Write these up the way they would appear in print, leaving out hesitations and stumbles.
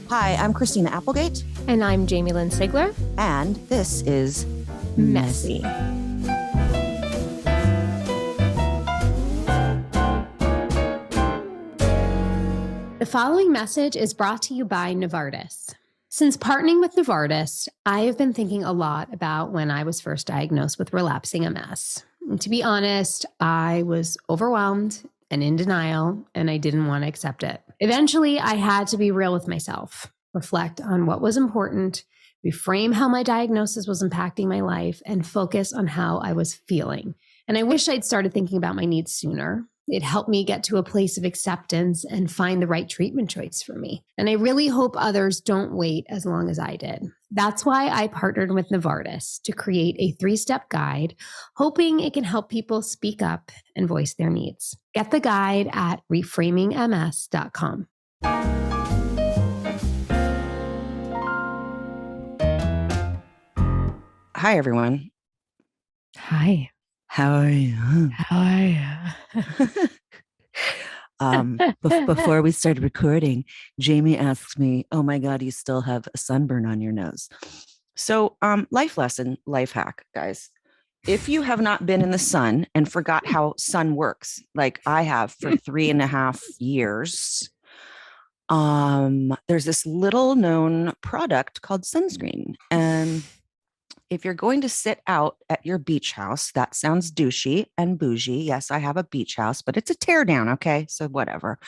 Hi, I'm Christina Applegate. And I'm Jamie-Lynn Sigler. And this is Messy. The following message is brought to you by Novartis. Since partnering with Novartis, I have been thinking a lot about when I was first diagnosed with relapsing MS. And to be honest, I was overwhelmed and in denial, and I didn't want to accept it. Eventually, I had to be real with myself, reflect on what was important, reframe how my diagnosis was impacting my life, and focus on how I was feeling. And I wish I'd started thinking about my needs sooner. It helped me get to a place of acceptance and find the right treatment choice for me. And I really hope others don't wait as long as I did. That's why I partnered with Novartis to create a 3-step guide, hoping it can help people speak up and voice their needs. Get the guide at reframingms.com. Hi, everyone. Hi. How are you? How are you? Before we started recording, Jamie asked me, "Oh my God, you still have a sunburn on your nose." So, life lesson, life hack, guys. If you have not been in the sun and forgot how sun works, like I have for 3.5 years, there's this little known product called sunscreen. And if you're going to sit out at your beach house, that sounds douchey and bougie. Yes, I have a beach house, but it's a teardown. Okay. So whatever.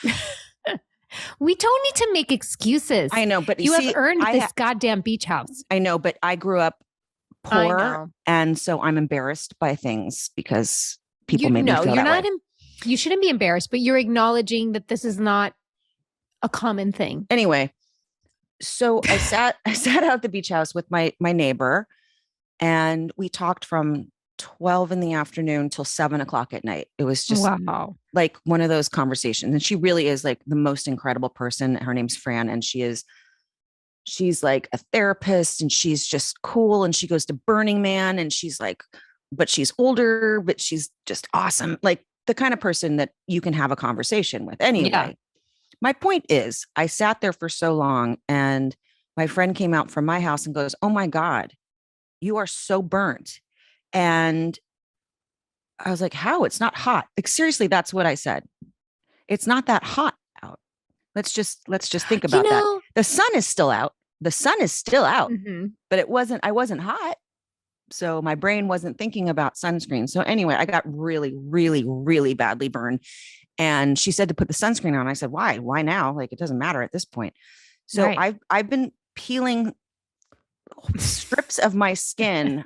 We don't need to make excuses. I know, but you have earned this goddamn beach house. I know, but I grew up poor. And so I'm embarrassed by things because people made me feel that way. You shouldn't be embarrassed, but you're acknowledging that this is not a common thing. Anyway, so I sat out at the beach house with my neighbor. And we talked from 12 in the afternoon till 7 o'clock at night. It was just like one of those conversations. And she really is like the most incredible person. Her name's Fran. And she's like a therapist and she's just cool. And she goes to Burning Man and she's like, but she's older, but she's just awesome. Like the kind of person that you can have a conversation with anyway. Yeah. My point is I sat there for so long and my friend came out from my house and goes, "Oh my God, you are so burnt." And I was like, how? It's not hot. Like, seriously, that's what I said. It's not that hot out. Let's just think about that. The sun is still out. Mm-hmm. But I wasn't hot. So my brain wasn't thinking about sunscreen. So anyway, I got really, really, really badly burned. And she said to put the sunscreen on. I said, why? Why now? Like, it doesn't matter at this point. So right. I've been peeling strips of my skin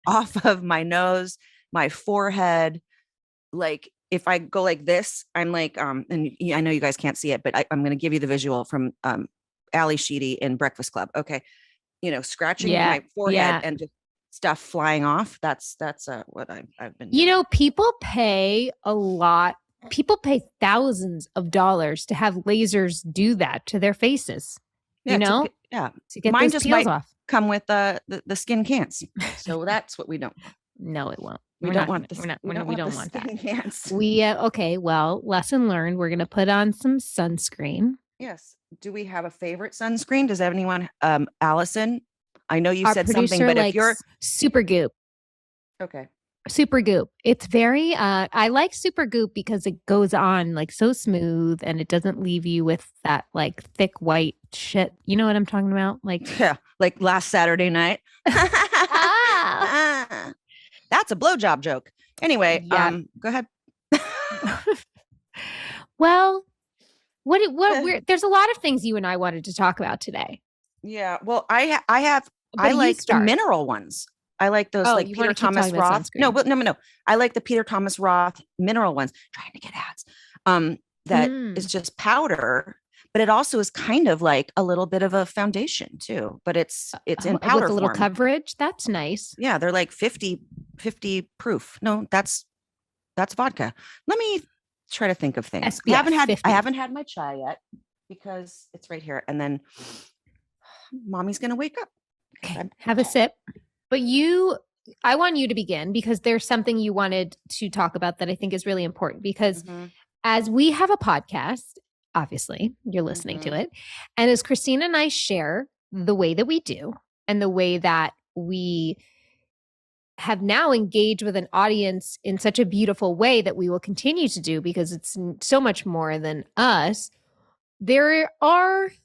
off of my nose, my forehead. Like if I go like this, I'm like, and I know you guys can't see it, but I'm going to give you the visual from Ali Sheedy in Breakfast Club. Okay. Scratching my forehead and just stuff flying off. That's what I've been doing. People pay a lot. People pay thousands of dollars to have lasers do that to their faces. Yeah, to get mine those just peels might off. Come with the skin can'ts. So that's what we don't want. No, it won't. We don't want that. Okay. Well, lesson learned. We're going to put on some sunscreen. Yes. Do we have a favorite sunscreen? Does anyone, Allison? I know you said something, but if you're Super Goop. Okay. Super Goop. It's very, I like Super Goop because it goes on like so smooth and it doesn't leave you with that like thick white shit. You know what I'm talking about? Like, yeah, like last Saturday night. That's a blowjob joke. Anyway, go ahead. Well, there's a lot of things you and I wanted to talk about today. Yeah. Well, I like the mineral ones. I like those like Peter Thomas Roth. No. I like the Peter Thomas Roth mineral ones. Trying to get ads. That is just powder, but it also is kind of like a little bit of a foundation too. But it's in powder with a little form. Coverage. That's nice. Yeah, they're like 50 proof. No, that's vodka. Let me try to think of things. SPF I haven't had my chai yet because it's right here. And then mommy's gonna wake up. Okay. Have a sip. But I want you to begin because there's something you wanted to talk about that I think is really important because as we have a podcast obviously, you're listening to it. And as Christina and I share the way that we do and the way that we have now engaged with an audience in such a beautiful way that we will continue to do because it's so much more than us. There are... Get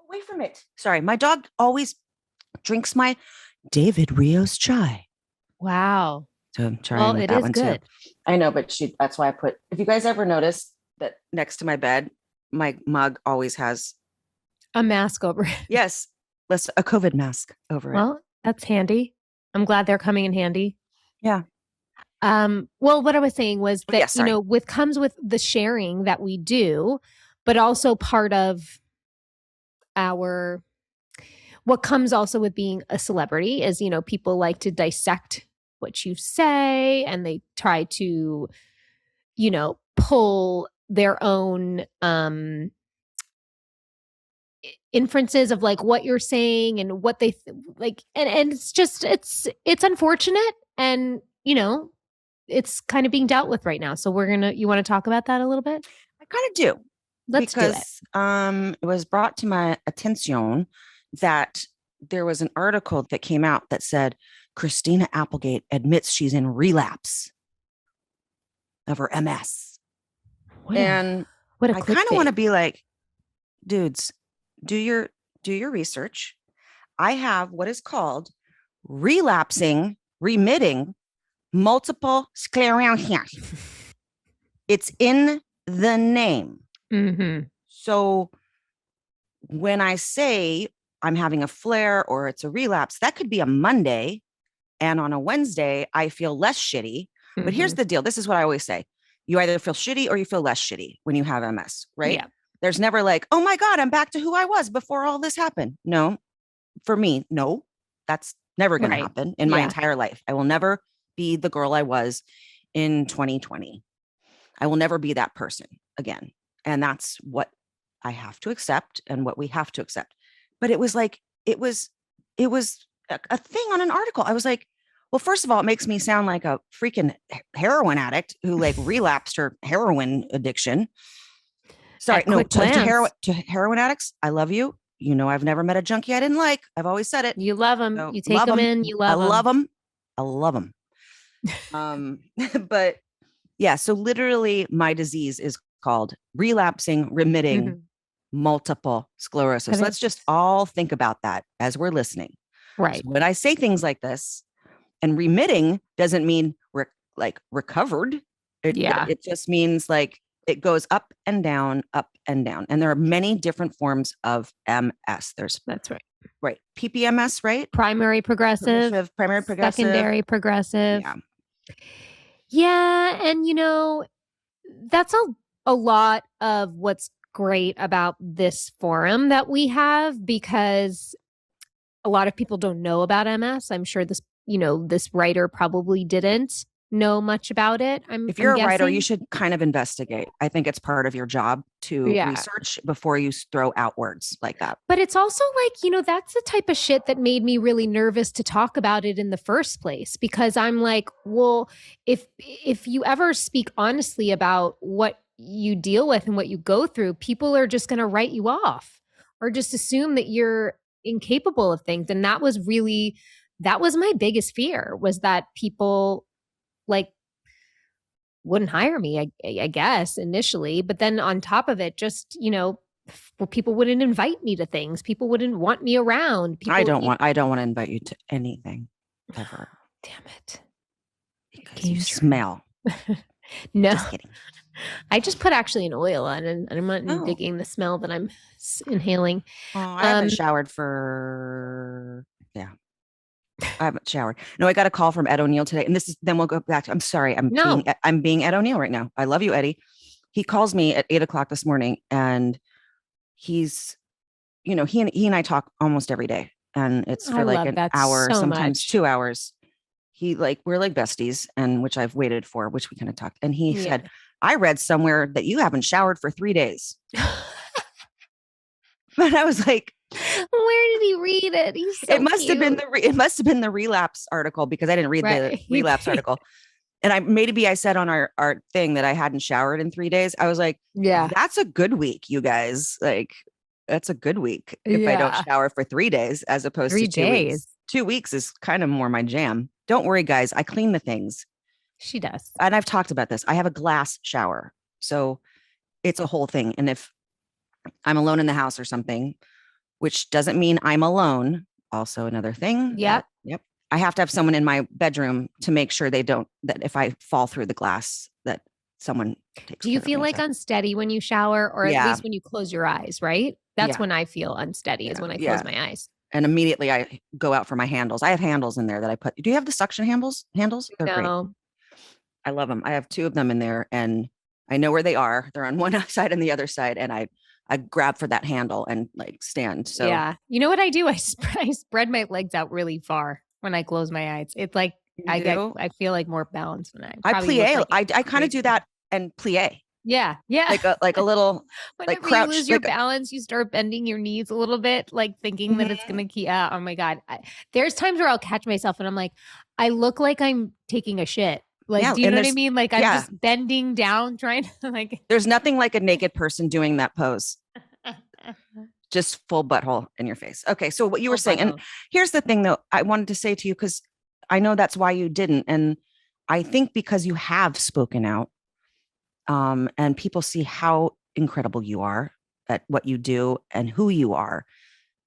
away from it. Sorry, my dog always drinks my David Rios chai. Wow. So I'm trying with that one good. Too. I know, but that's why I put, if you guys ever notice that next to my bed, my mug always has a mask over it. Yes. A COVID mask over it. Well, that's handy. I'm glad they're coming in handy. Yeah. Well, what I was saying was that, comes with the sharing that we do, but also part of what comes also with being a celebrity is, people like to dissect what you say and they try to, pull their own, inferences of like what you're saying and what they like. And it's just, it's unfortunate. And, it's kind of being dealt with right now. So you want to talk about that a little bit? I kind of do. Let's do it. It was brought to my attention that there was an article that came out that said Christina Applegate admits she's in relapse of her MS. And I kind of want to be like, dudes, do your research. I have what is called remitting multiple sclerosis. It's in the name. Mm-hmm. So when I say I'm having a flare or it's a relapse, that could be a Monday. And on a Wednesday, I feel less shitty. Mm-hmm. But here's the deal. This is what I always say. You either feel shitty or you feel less shitty when you have MS, right? Yeah. There's never like, oh my God, I'm back to who I was before all this happened. No, for me, no, that's never going to happen in my entire life. I will never be the girl I was in 2020. I will never be that person again. And that's what I have to accept and what we have to accept. But it was like, it was a thing on an article. I was like, well, first of all, it makes me sound like a freaking heroin addict who like relapsed her heroin addiction. Sorry, no, to heroin addicts, I love you. I've never met a junkie I didn't like. I've always said it. You love them. So you take them in. You love them. I love them. But yeah, so literally my disease is called remitting multiple sclerosis. So let's just all think about that as we're listening. Right. So when I say things like this, and remitting doesn't mean recovered. It just means like it goes up and down, up and down. And there are many different forms of MS. That's right. Right. PPMS, right? Primary progressive, secondary progressive. Yeah. Yeah. And, that's a lot of what's great about this forum that we have, because a lot of people don't know about MS. I'm sure this writer probably didn't know much about it. If you're a writer, you should kind of investigate. I think it's part of your job to research before you throw out words like that. But it's also like, that's the type of shit that made me really nervous to talk about it in the first place, because I'm like, well, if you ever speak honestly about what you deal with and what you go through, people are just going to write you off or just assume that you're incapable of things. And that was my biggest fear, was that people like wouldn't hire me, I guess initially, but then on top of it, just, people wouldn't invite me to things. People wouldn't want me around. I don't want to invite you to anything ever. Damn it. Because you smell. No, just kidding. I just put actually an oil on and I'm not digging the smell that I'm inhaling. Oh, I haven't showered I haven't showered. No, I got a call from Ed O'Neill today. And then we'll go back to, I'm sorry. I'm being Ed O'Neill right now. I love you, Eddie. He calls me at 8:00 this morning and he's, he and I talk almost every day, and it's for like an hour, sometimes 2 hours. We're like besties, and which I've waited for, which we kind of talked. And he said, I read somewhere that you haven't showered for 3 days. But I was like, where did he read it? He's so it must have been the relapse article, because I didn't read the relapse article. And maybe I said on our thing that I hadn't showered in 3 days. I was like, Yeah. that's a good week, you guys. Like, that's a good week if I don't shower for 3 days as opposed to 2 weeks. 2 weeks is kind of more my jam. Don't worry, guys. I clean the things. She does. And I've talked about this. I have a glass shower. So it's a whole thing. And if I'm alone in the house or something, which doesn't mean I'm alone, also another thing. Yep. Yep. I have to have someone in my bedroom to make sure that if I fall through the glass, that someone takes. Do you feel like unsteady when you shower, or at least when you close your eyes, right? That's when I feel unsteady, is when I close my eyes. And immediately I go out for my handles. I have handles in there that I put. Do you have the suction handles? They're great. I love them. I have 2 of them in there and I know where they are. They're on one side and the other side. And I grab for that handle and like stand. So yeah. You know what I do? I spread my legs out really far when I close my eyes. It's like I feel like more balanced when I plie. I kind of do that and plie. Yeah. Like a little like crouch. You lose your balance, you start bending your knees a little bit, like thinking that it's gonna keep. Oh my God. There's times where I'll catch myself and I'm like, I look like I'm taking a shit. Like, do you know what I mean? Like I'm just bending down, trying to like. There's nothing like a naked person doing that pose. Just full butthole in your face. Okay. So what you were saying, and here's the thing though, I wanted to say to you, because I know that's why you didn't. And I think because you have spoken out, and people see how incredible you are at what you do and who you are,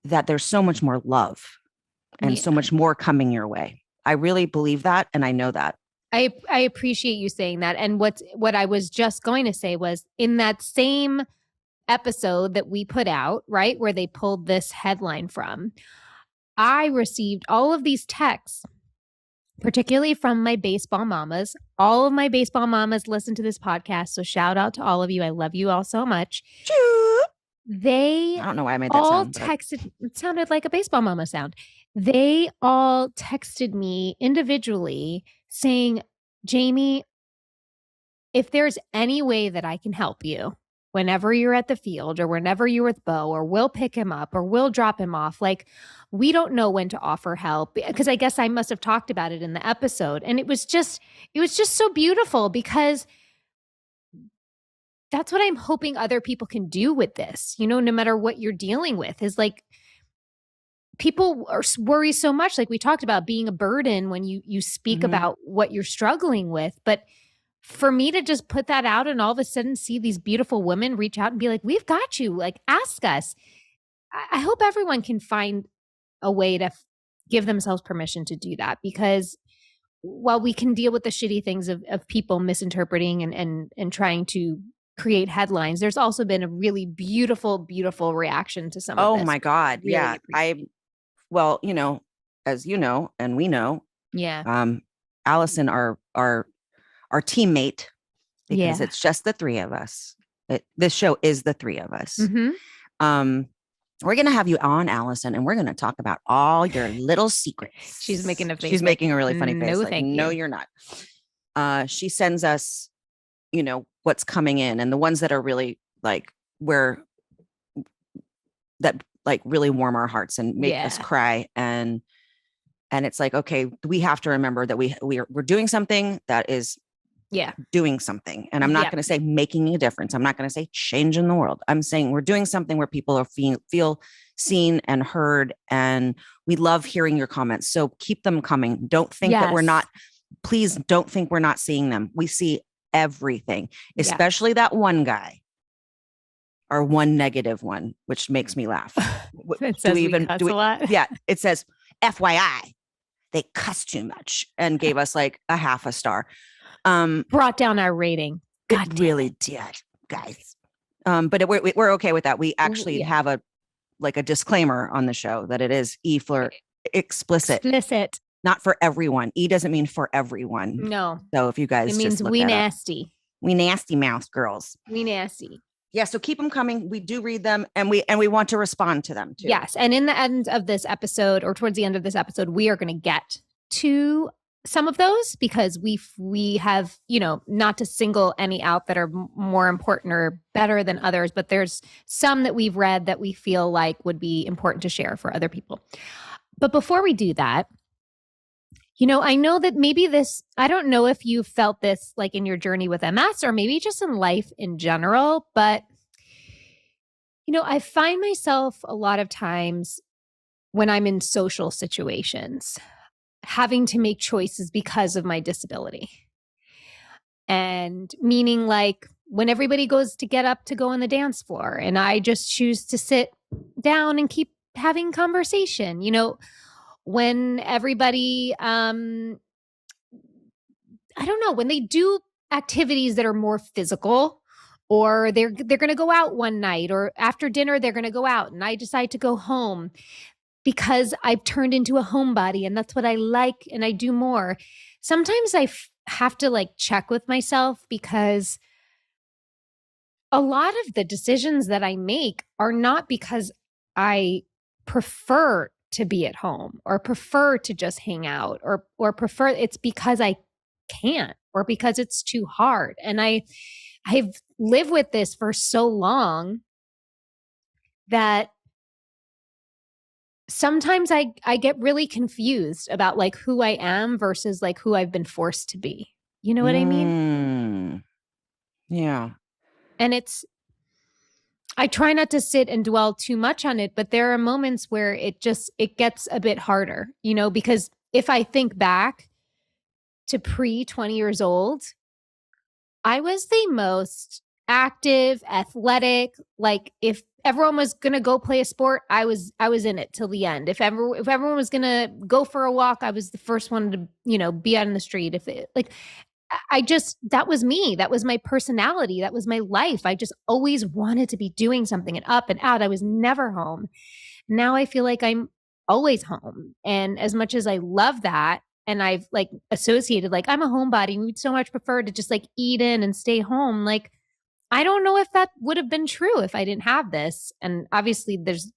that there's so much more love and so much more coming your way. I really believe that. And I know that. I appreciate you saying that. And what I was just going to say was, in that same episode that we put out, right, where they pulled this headline from, I received all of these texts, particularly from my baseball mamas. All of my baseball mamas listen to this podcast. So shout out to all of you. I love you all so much. I don't know why I made that sound. It sounded like a baseball mama sound. They all texted me individually saying, Jamie, if there's any way that I can help you whenever you're at the field or whenever you're with Bo, or we'll pick him up or we'll drop him off, like, we don't know when to offer help, because I guess I must have talked about it in the episode. And it was just so beautiful, because that's what I'm hoping other people can do with this, no matter what you're dealing with, is like, people worry so much, like we talked about, being a burden when you speak about what you're struggling with. But for me to just put that out and all of a sudden see these beautiful women reach out and be like, we've got you, like, ask us. I hope everyone can find a way to give themselves permission to do that, because while we can deal with the shitty things of people misinterpreting and trying to create headlines, there's also been a really beautiful, beautiful reaction to some of this. Oh my God. Really, yeah. Well, as you know, and we know, Allison, our teammate, because it's just the 3 of us. This show is the 3 of us. We're going to have you on, Allison, and we're going to talk about all your little secrets. She's making a face. She's making a really funny face. No, like, thank you. No, you're not. She sends us, what's coming in, and the ones that are really like that like really warm our hearts and make us cry. And it's like, okay, we have to remember that we're doing something that is doing something. And I'm not going to say making a difference. I'm not going to say changing the world. I'm saying we're doing something where people are feel seen and heard. And we love hearing your comments. So keep them coming. Don't think that we're not, please don't think we're not seeing them. We see everything, especially that one guy. Or one negative one, which makes me laugh. It says we cuss a lot. Yeah, it says, FYI, they cuss too much, and gave us like a half a star. Brought down our rating. It really did, guys. But we're okay with that. We actually have a disclaimer on the show that it is explicit. Not for everyone. E doesn't mean for everyone. No. So if you guys, it means we nasty. We nasty mouth girls. We nasty. Yeah, so keep them coming. We do read them, and we want to respond to them too. Yes, and in the end of this episode, or towards the end of this episode, we are going to get to some of those, because we have, not to single any out that are more important or better than others, but there's some that we've read that we feel like would be important to share for other people. But before we do that, I know that maybe I don't know if you felt this like in your journey with MS or maybe just in life in general, but I find myself a lot of times when I'm in social situations having to make choices because of my disability. And meaning like when everybody goes to get up to go on the dance floor and I just choose to sit down and keep having conversation, when everybody, I don't know, when they do activities that are more physical, or they're going to go out one night, or after dinner, they're going to go out and I decide to go home because I've turned into a homebody and that's what I like and I do more. Sometimes I have to like check with myself because a lot of the decisions that I make are not because I prefer to be at home or prefer to just hang out or prefer, it's because I can't or because it's too hard. And I've lived with this for so long that sometimes I get really confused about like who I am versus like who I've been forced to be. You know what I mean? Yeah. And I try not to sit and dwell too much on it, but there are moments where it gets a bit harder, because if I think back to pre 20 years old, I was the most active, athletic. Like if everyone was going to go play a sport, I was in it till the end. If everyone was going to go for a walk, I was the first one to, be out in the street. That was me. That was my personality. That was my life. I just always wanted to be doing something and up and out. I was never home. Now I feel like I'm always home. And as much as I love that, and I've like associated, like I'm a homebody, we'd so much prefer to just like eat in and stay home. Like, I don't know if that would have been true if I didn't have this. And obviously there's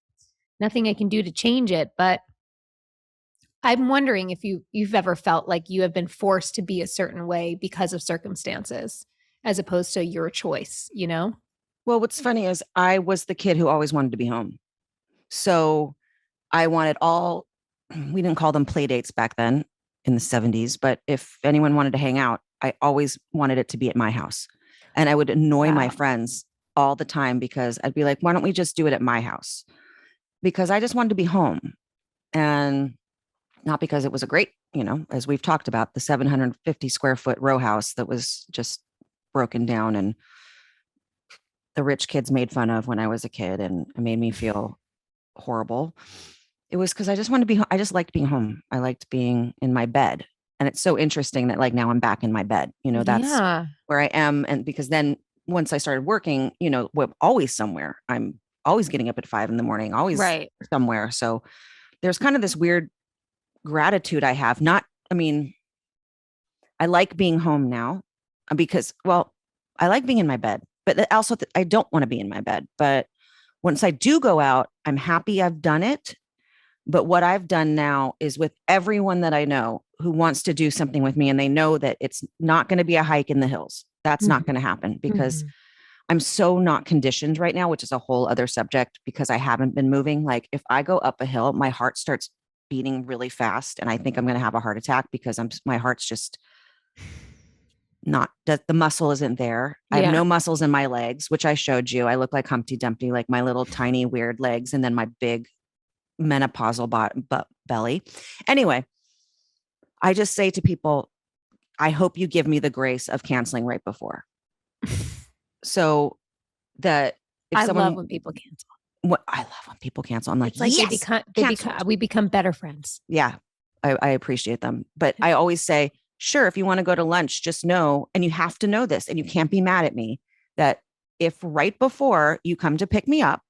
nothing I can do to change it, but I'm wondering if you've ever felt like you have been forced to be a certain way because of circumstances as opposed to your choice, Well, what's funny is I was the kid who always wanted to be home. So I wanted we didn't call them play dates back then in the 70s, but if anyone wanted to hang out, I always wanted it to be at my house. And I would annoy my friends all the time because I'd be like, why don't we just do it at my house? Because I just wanted to be home. And not because it was a great, as we've talked about, the 750 square foot row house that was just broken down and the rich kids made fun of when I was a kid and it made me feel horrible. It was because I just wanted to be, I just liked being home. I liked being in my bed. And it's so interesting that like now I'm back in my bed, that's where I am. And because then once I started working, we're always somewhere. I'm always getting up at 5 a.m, always somewhere. So there's kind of this weird gratitude I have. I like being home now because, I like being in my bed, but also I don't want to be in my bed. But once I do go out, I'm happy I've done it. But what I've done now is with everyone that I know who wants to do something with me and they know that it's not going to be a hike in the hills. That's not going to happen because I'm so not conditioned right now, which is a whole other subject because I haven't been moving. Like if I go up a hill, my heart starts beating really fast and I think I'm going to have a heart attack because my heart's just not, the muscle isn't there. I have no muscles in my legs, which I showed you. I look like Humpty Dumpty, like my little tiny weird legs and then my big menopausal belly. Anyway, I just say to people, I hope you give me the grace of canceling right before. So that if I love when people cancel. I love when people cancel. I'm like, yes, we become better friends. Yeah, I appreciate them. But I always say, sure, if you want to go to lunch, just know, and you have to know this, and you can't be mad at me, that if right before you come to pick me up,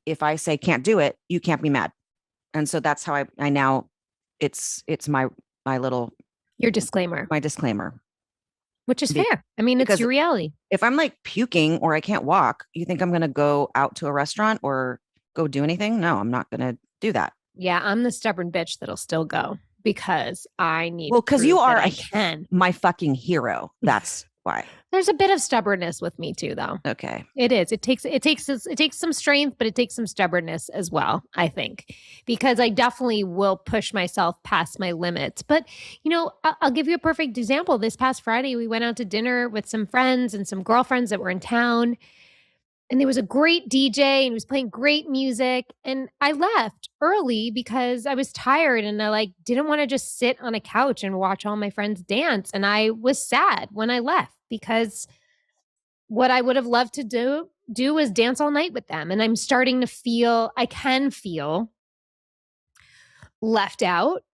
if I say can't do it, you can't be mad. And so that's how I now it's my little your disclaimer. My disclaimer. Which is fair. I mean, it's your reality. If I'm like puking or I can't walk, you think I'm going to go out to a restaurant or go do anything? No, I'm not going to do that. Yeah, I'm the stubborn bitch that'll still go because I need because you are my fucking hero. That's why. There's a bit of stubbornness with me too, though. Okay. It is. It takes some strength, but it takes some stubbornness as well, I think, because I definitely will push myself past my limits. But, I'll give you a perfect example. This past Friday, we went out to dinner with some friends and some girlfriends that were in town. And there was a great DJ and he was playing great music. And I left early because I was tired and I didn't want to just sit on a couch and watch all my friends dance. And I was sad when I left because what I would have loved to do was dance all night with them. And I'm starting to feel, I can feel left out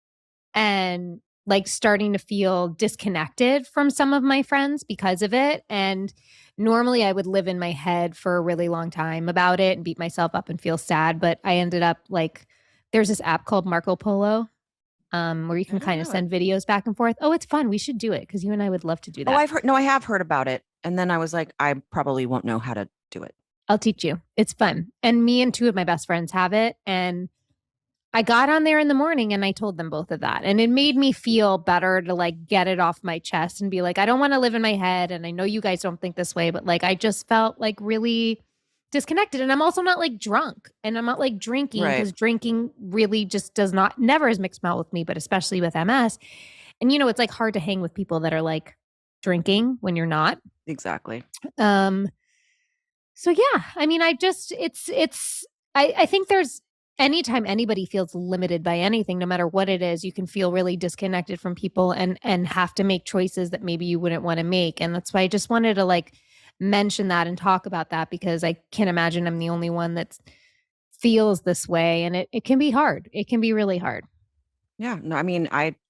and starting to feel disconnected from some of my friends because of it. And normally I would live in my head for a really long time about it and beat myself up and feel sad. But I ended up there's this app called Marco Polo where you can kind of send videos back and forth. Oh, it's fun. We should do it because you and I would love to do that. Oh, I have heard about it. And then I was like, I probably won't know how to do it. I'll teach you. It's fun. And me and two of my best friends have it. And I got on there in the morning and I told them both of that. And it made me feel better to get it off my chest and be like, I don't want to live in my head. And I know you guys don't think this way, but I just felt really disconnected. And I'm also not drunk and I'm not drinking because drinking really just never has mixed well with me, but especially with MS. And it's hard to hang with people that are drinking when you're not. Exactly. So yeah, I mean, I think there's, anytime anybody feels limited by anything, no matter what it is, you can feel really disconnected from people and have to make choices that maybe you wouldn't want to make. And that's why I just wanted to mention that and talk about that because I can't imagine I'm the only one that feels this way. And it can be hard. It can be really hard. Yeah. No, I mean, we're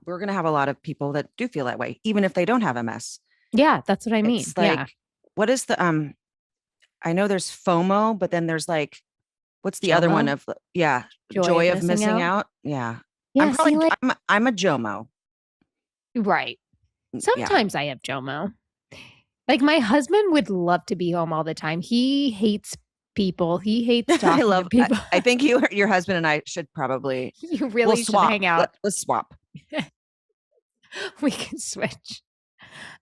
going to have a lot of people that do feel that way, even if they don't have MS. Yeah, that's what I mean. It's what is the, I know there's FOMO, but then there's what's the other one of, joy of missing out. Yeah. Yeah. I'm a JOMO. Right. Sometimes I have JOMO. My husband would love to be home all the time. He hates people. He hates talking to people. I think your husband and I should probably. You really should hang out. Let's swap. We can switch.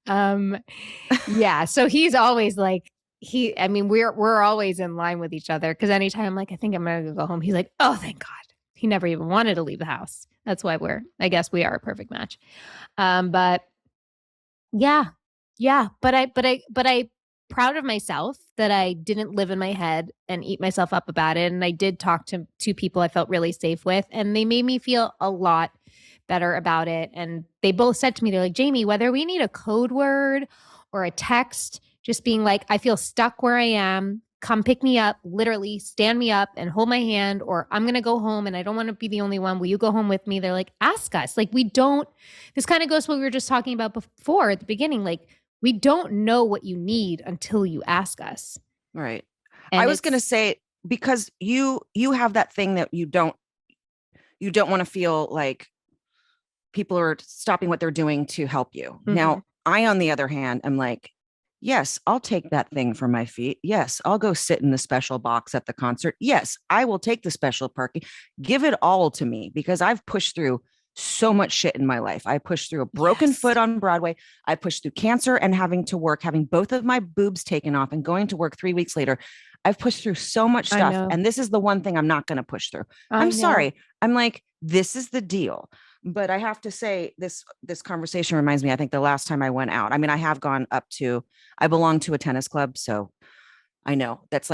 Yeah. So he's always we're always in line with each other because anytime I'm I think I'm going to go home, he's like, oh, thank God. He never even wanted to leave the house. That's why I guess we are a perfect match. But yeah. But I proud of myself that I didn't live in my head and eat myself up about it. And I did talk to two people I felt really safe with, and they made me feel a lot better about it. And they both said to me, they're like, Jamie, whether we need a code word or a text, just being I feel stuck where I am. Come pick me up, literally stand me up and hold my hand, or I'm going to go home and I don't want to be the only one. Will you go home with me? They're like, ask us. This kind of goes to what we were just talking about before at the beginning. We don't know what you need until you ask us. Right. And I was going to say, because you have that thing that you don't want to feel like people are stopping what they're doing to help you. Mm-hmm. Now, I, on the other hand, am yes, I'll take that thing from my feet. Yes, I'll go sit in the special box at the concert. Yes, I will take the special parking. Give it all to me because I've pushed through so much shit in my life. I pushed through a broken foot on Broadway. I pushed through cancer and having to work, having both of my boobs taken off and going to work 3 weeks later. I've pushed through so much stuff. And this is the one thing I'm not going to push through. I'm sorry. I'm this is the deal. But I have to say this conversation reminds me, I think the last time I went out, I mean, I have gone up to, I belong to a tennis club. So I know that's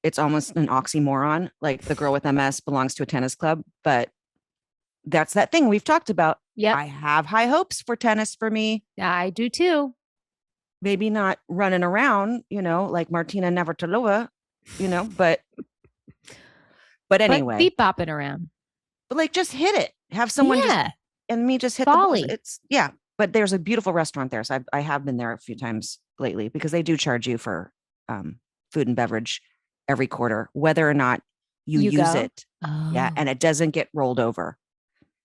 it's almost an oxymoron. The girl with MS belongs to a tennis club, but that's that thing we've talked about. Yeah. I have high hopes for tennis for me. Yeah, I do too. Maybe not running around, like Martina Navratilova, but anyway. Beat bopping around. But just hit it. Have someone just hit volley. The ball. It's but there's a beautiful restaurant there. So I have been there a few times lately because they do charge you for food and beverage every quarter, whether or not you use it. Oh. Yeah. And it doesn't get rolled over.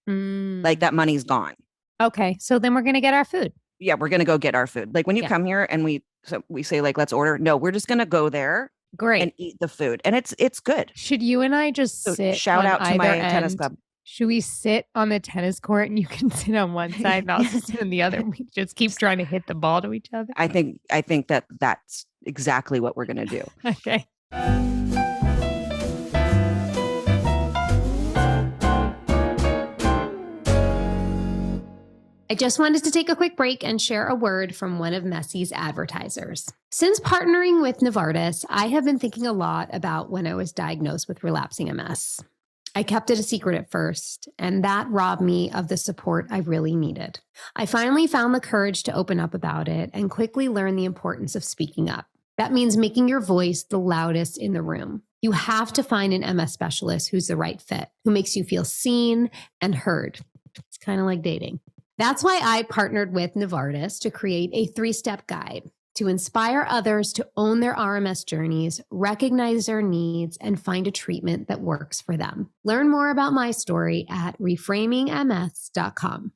That money's gone. Okay. So then we're going to get our food. Yeah. We're going to go get our food. When you come here and we say let's order. No, we're just going to go there. Great. And eat the food. And it's good. Should you and I just sit shout out to my tennis club. Should we sit on the tennis court and you can sit on one side and I'll sit on the other? We just keep trying to hit the ball to each other. I think that's exactly what we're going to do. Okay. I just wanted to take a quick break and share a word from one of Messi's advertisers. Since partnering with Novartis, I have been thinking a lot about when I was diagnosed with relapsing MS. I kept it a secret at first, and that robbed me of the support I really needed. I finally found the courage to open up about it and quickly learned the importance of speaking up. That means making your voice the loudest in the room. You have to find an MS specialist who's the right fit, who makes you feel seen and heard. It's kind of like dating. That's why I partnered with Novartis to create a 3-step guide to inspire others to own their RMS journeys, recognize their needs, and find a treatment that works for them. Learn more about my story at reframingms.com.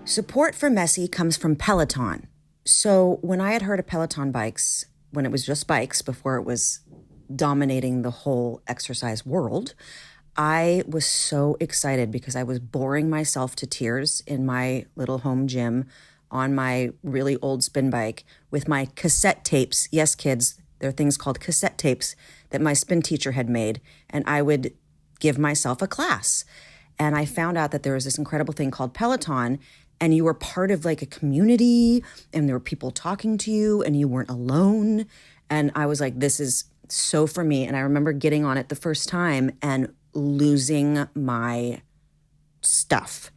Support for Messi comes from Peloton. So when I had heard of Peloton bikes, when it was just bikes before it was dominating the whole exercise world, I was so excited because I was boring myself to tears in my little home gym on my really old spin bike with my cassette tapes. Yes, kids, there are things called cassette tapes that my spin teacher had made, and I would give myself a class. And I found out that there was this incredible thing called Peloton, and you were part of like a community, and there were people talking to you, and you weren't alone. And I was like, this is so for me. And I remember getting on it the first time and losing my stuff.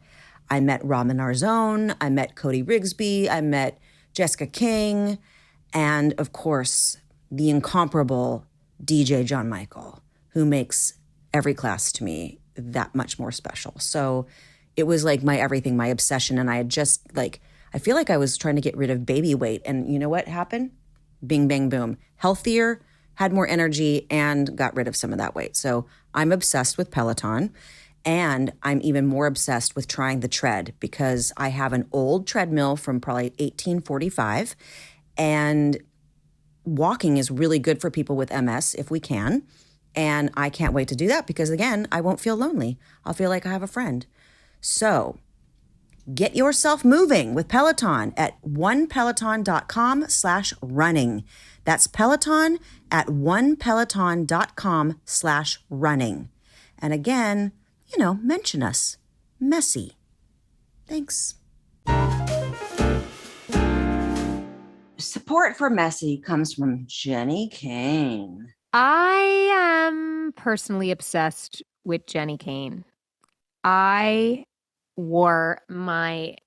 I met Ramen Arzone, I met Cody Rigsby, I met Jessica King, and of course, the incomparable DJ John Michael, who makes every class to me that much more special. So it was like my everything, my obsession, and I had just I feel like I was trying to get rid of baby weight, and you know what happened? Bing, bang, boom. Healthier, had more energy, and got rid of some of that weight. So I'm obsessed with Peloton, and I'm even more obsessed with trying the tread because I have an old treadmill from probably 1845, and walking is really good for people with MS if we can. And I can't wait to do that because, again, I won't feel lonely. I'll feel like I have a friend. So get yourself moving with Peloton at onepeloton.com/running. That's Peloton at onepeloton.com/running. And again, mention us. Messy. Thanks. Support for Messy comes from Jenny Kane. I am personally obsessed with Jenny Kane. I wore my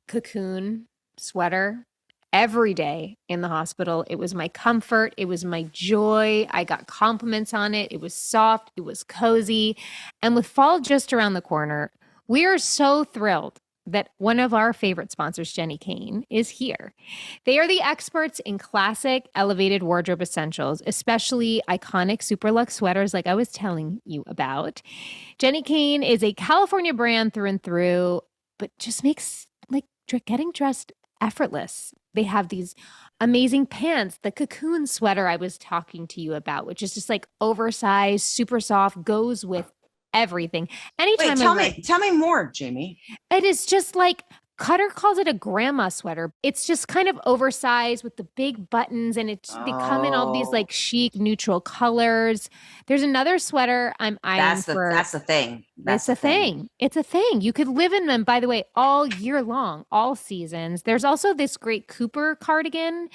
cocoon sweater every day in the hospital. It was my comfort. It was my joy. I got compliments on it. It was soft. It was cozy. And with fall just around the corner, we are so thrilled that one of our favorite sponsors, Jenny Kane, is here. They are the experts in classic elevated wardrobe essentials, especially iconic super luxe sweaters like I was telling you about. Jenny Kane is a California brand through and through, but just makes getting dressed effortless. They have these amazing pants, the cocoon sweater I was talking to you about, which is just oversized, super soft, goes with everything. Anytime. Wait, tell me more, Jamie. It is just Cutter calls it a grandma sweater. It's just kind of oversized with the big buttons, and they come in all these chic neutral colors. There's another sweater I'm eyeing for. That's the thing. It's a thing. It's a thing. You could live in them, by the way, all year long, all seasons. There's also this great Cooper cardigan.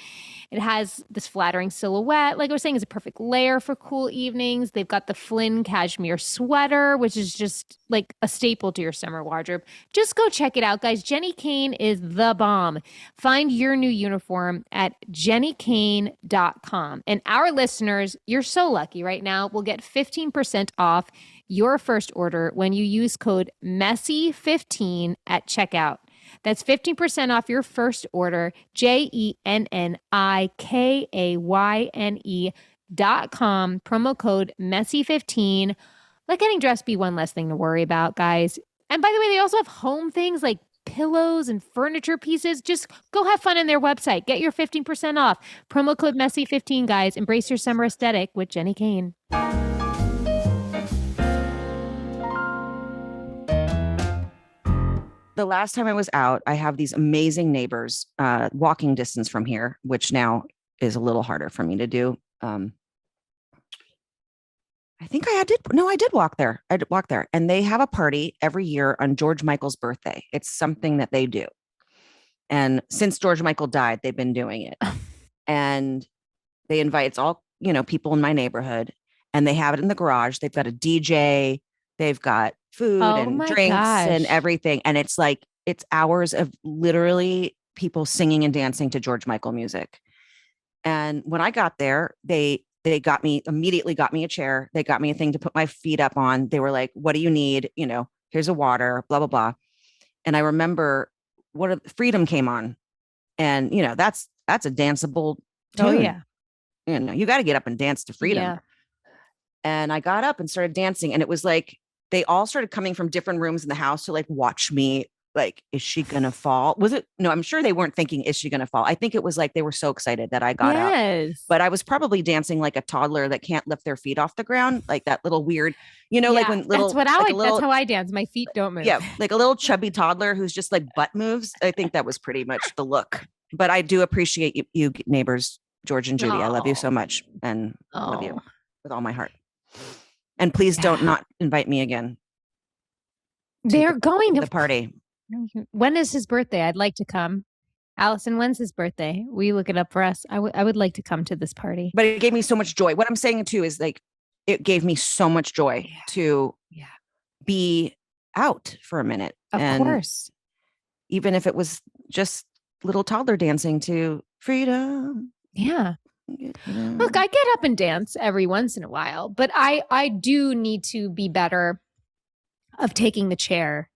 It has this flattering silhouette. Like I was saying, it's a perfect layer for cool evenings. They've got the Flynn cashmere sweater, which is just a staple to your summer wardrobe. Just go check it out, guys. Jenny Kane is the bomb. Find your new uniform at jennykane.com. And our listeners, you're so lucky right now, will get 15% off your first order when you use code MESSY15 at checkout. That's 15% off your first order, JENNIKAYNE.com, promo code MESSY15. Let getting dressed be one less thing to worry about, guys. And by the way, they also have home things like pillows and furniture pieces. Just go have fun on their website. Get your 15% off. Promo code MESSY15, guys. Embrace your summer aesthetic with Jenny Kane. the last time I was out, I have these amazing neighbors, walking distance from here, which now is a little harder for me to do. I think I did walk there. I did walk there, and they have a party every year on George Michael's birthday. It's something that they do. And since George Michael died, they've been doing it. And they invite, it's all, people in my neighborhood, and they have it in the garage. They've got a DJ, they've got food and drinks and everything. And it's like, it's hours of literally people singing and dancing to George Michael music. And when I got there, they immediately got me a chair. They got me a thing to put my feet up on. They were like, what do you need? Here's a water, blah, blah, blah. And I remember Freedom came on, and, that's a danceable tune. Oh yeah. You got to get up and dance to Freedom. Yeah. And I got up and started dancing, and it was like, they all started coming from different rooms in the house to like watch me. Like, is she going to fall? Was it? No, I'm sure they weren't thinking, is she going to fall? I think it was like, they were so excited that I got up, but I was probably dancing like a toddler that can't lift their feet off the ground. Like that little weird, like when little, that's how I dance. My feet don't move. Yeah. Like a little chubby toddler who's just like butt moves. I think that was pretty much the look, but I do appreciate you neighbors, George and Judy. I love you so much, and love you with all my heart. And please don't not invite me again. They're going to the party. When is his birthday? I'd like to come. Allison, when's his birthday? Will you look it up for us? I would like to come to this party. But it gave me so much joy. What I'm saying too is like, it gave me so much joy to be out for a minute. Of course. Even if it was just little toddler dancing to Freedom. Yeah. Look, I get up and dance every once in a while, but I do need to be better of taking the chair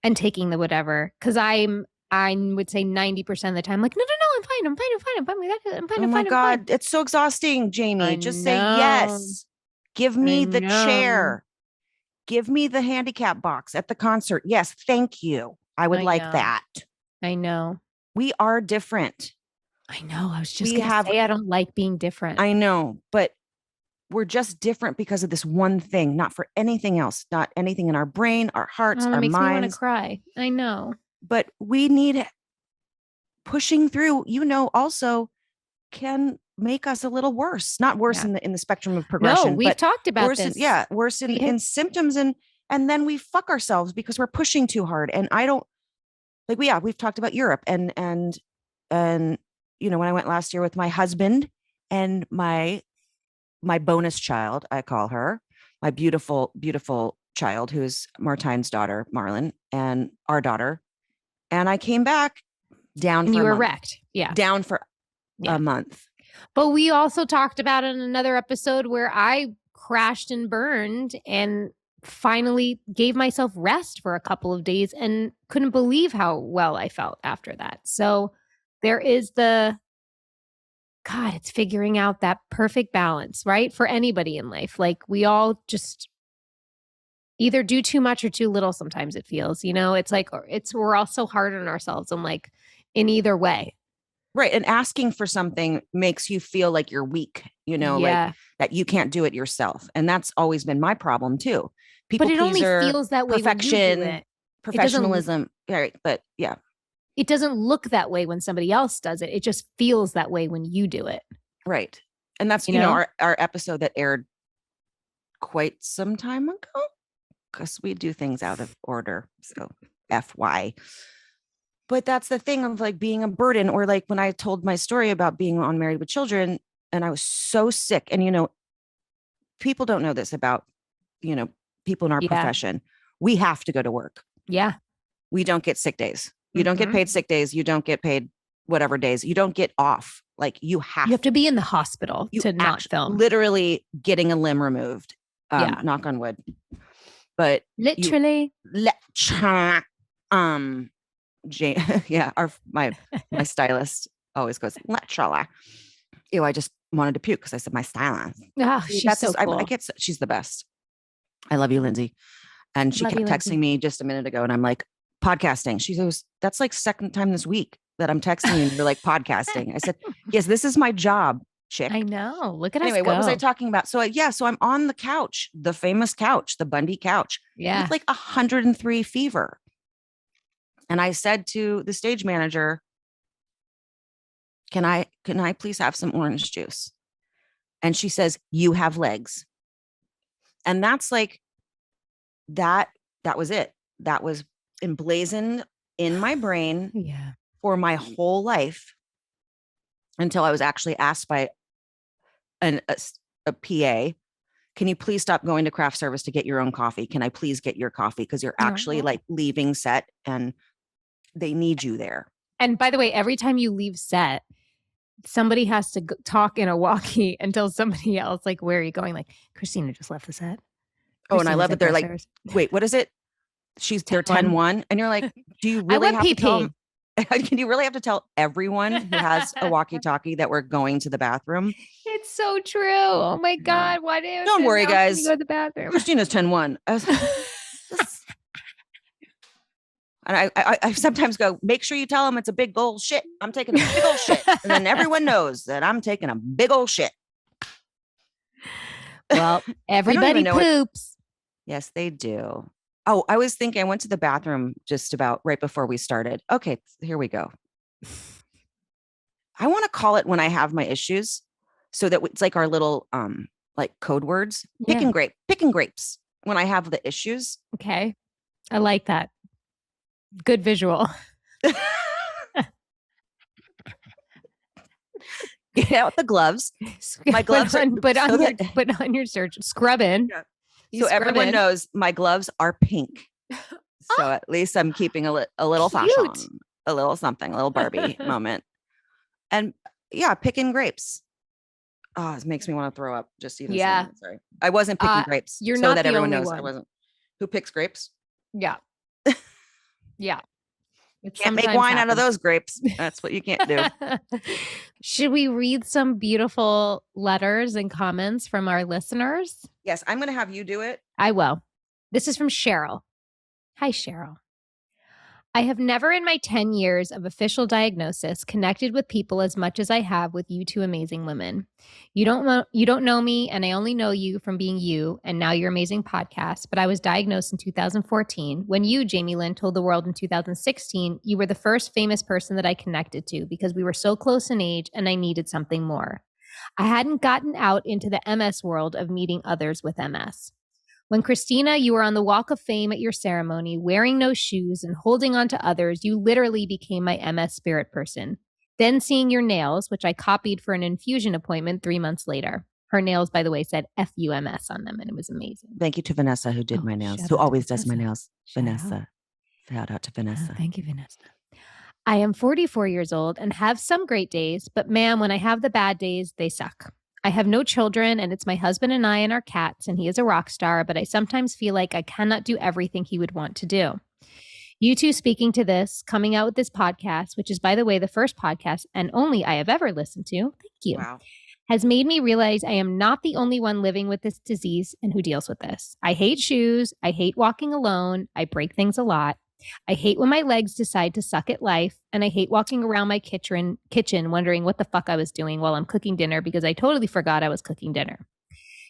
and taking the whatever, because I would say 90% of the time, like, no, I'm fine. I'm fine. Oh my God, it's so exhausting, Jamie. Just say yes. Give me the chair. Give me the handicap box at the concert. Yes, thank you. I would like that. I know. We are different. I know. I was just going to say I don't like being different. I know, but we're just different because of this one thing, not for anything else, not anything in our brain, our hearts, our minds. It makes me want to cry. I know. But we need pushing through, also can make us a little worse, not worse in the spectrum of progression. No, we've talked about worse this. Worse in symptoms. And then we fuck ourselves because we're pushing too hard. And I don't like, we've talked about Europe and, when I went last year with my husband and my bonus child, I call her, my beautiful, beautiful child, who's Martine's daughter, Marlon, and our daughter. And I came back down for you a were month. Wrecked. Yeah. Down for a month. But we also talked about in another episode where I crashed and burned and finally gave myself rest for a couple of days and couldn't believe how well I felt after that. So there is it's figuring out that perfect balance, right? For anybody in life. Like, we all just either do too much or too little. Sometimes it feels, it's like, we're all so hard on ourselves and like in either way. Right. And asking for something makes you feel like you're weak, like that you can't do it yourself. And that's always been my problem too. But it only feels that way. Perfection, when you do it. Professionalism. Right. But yeah. It doesn't look that way when somebody else does it. It just feels that way when you do it. Right. And that's, our episode that aired quite some time ago, because we do things out of order. So FY. But that's the thing of like being a burden, or like when I told my story about being on Married with Children and I was so sick. And, people don't know this about, people in our profession. We have to go to work. Yeah. We don't get sick days. You don't get paid sick days. You don't get paid whatever days. You don't get off. Like you have to be in the hospital to not film. Literally getting a limb removed. Knock on wood. But literally. My stylist always goes, literally. Ew, I just wanted to puke because I said my stylist. Oh, she's so cool. She's the best. I love you, Lindsay. And she kept texting me just a minute ago, and I'm like, podcasting. She goes, that's like second time this week that I'm texting you and you're like podcasting. I said, yes, this is my job, chick. I know. Look at us. Anyway, what was I talking about? So so I'm on the couch, the famous couch, the Bundy couch. Yeah. With like 103 fever. And I said to the stage manager, can I please have some orange juice? And she says, you have legs. And that's like, that was it. That was emblazoned in my brain for my whole life until I was actually asked by a PA, can you please stop going to craft service to get your own coffee? Can I please get your coffee? Because you're actually like leaving set and they need you there. And by the way, every time you leave set, somebody has to talk in a walkie and tell somebody else, like, where are you going? Like, Christina just left the set. And I love that they're like, wait, what is it? They're 10-1. And you're like, do you really have to tell them? Can you really have to tell everyone who has a walkie-talkie that we're going to the bathroom? It's so true. Oh my God. Why did Don't worry, guys. Go to the bathroom. Christina's 10-1. And I sometimes go, make sure you tell them it's a big old shit. I'm taking a big old shit. And then everyone knows that I'm taking a big old shit. Well, everybody poops. Yes, they do. Oh, I was thinking, I went to the bathroom just about right before we started. Okay, here we go. I want to call it when I have my issues so that it's like our little like code words. Picking grapes when I have the issues. Okay. I like that. Good visual. Get out the gloves. My gloves put on your search. Scrub in. Yeah. So everyone knows my gloves are pink. So at least I'm keeping a little fashion, a little something, a little Barbie moment. And picking grapes. Oh, it makes me want to throw up just even saying it. Sorry. I wasn't picking grapes. You're so not that the everyone only knows one. I wasn't. Who picks grapes? Yeah. Yeah. Can't make wine out of those grapes. That's what you can't do. Should we read some beautiful letters and comments from our listeners? Yes, I'm going to have you do it. I will. This is from Cheryl. Hi, Cheryl. I have never in my 10 years of official diagnosis connected with people as much as I have with you two amazing women. You don't know me, and I only know you from being you and now your amazing podcast, but I was diagnosed in 2014 when you, Jamie-Lynn, told the world in 2016 you were the first famous person that I connected to because we were so close in age and I needed something more. I hadn't gotten out into the MS world of meeting others with MS. When Christina, you were on the Walk of Fame at your ceremony, wearing no shoes and holding on to others, you literally became my MS spirit person. Then seeing your nails, which I copied for an infusion appointment 3 months later. Her nails, by the way, said FUMS on them, and it was amazing. Thank you to Vanessa, who did my nails, who always does my nails. Vanessa. Shout out to Vanessa. Thank you, Vanessa. I am 44 years old and have some great days, but man, when I have the bad days, they suck. I have no children, and it's my husband and I and our cats, and he is a rock star, but I sometimes feel like I cannot do everything he would want to do. You two speaking to this, coming out with this podcast, which is, by the way, the first podcast and only I have ever listened to, thank you, has made me realize I am not the only one living with this disease and who deals with this. I hate shoes. I hate walking alone. I break things a lot. I hate when my legs decide to suck at life, and I hate walking around my kitchen wondering what the fuck I was doing while I'm cooking dinner because I totally forgot I was cooking dinner.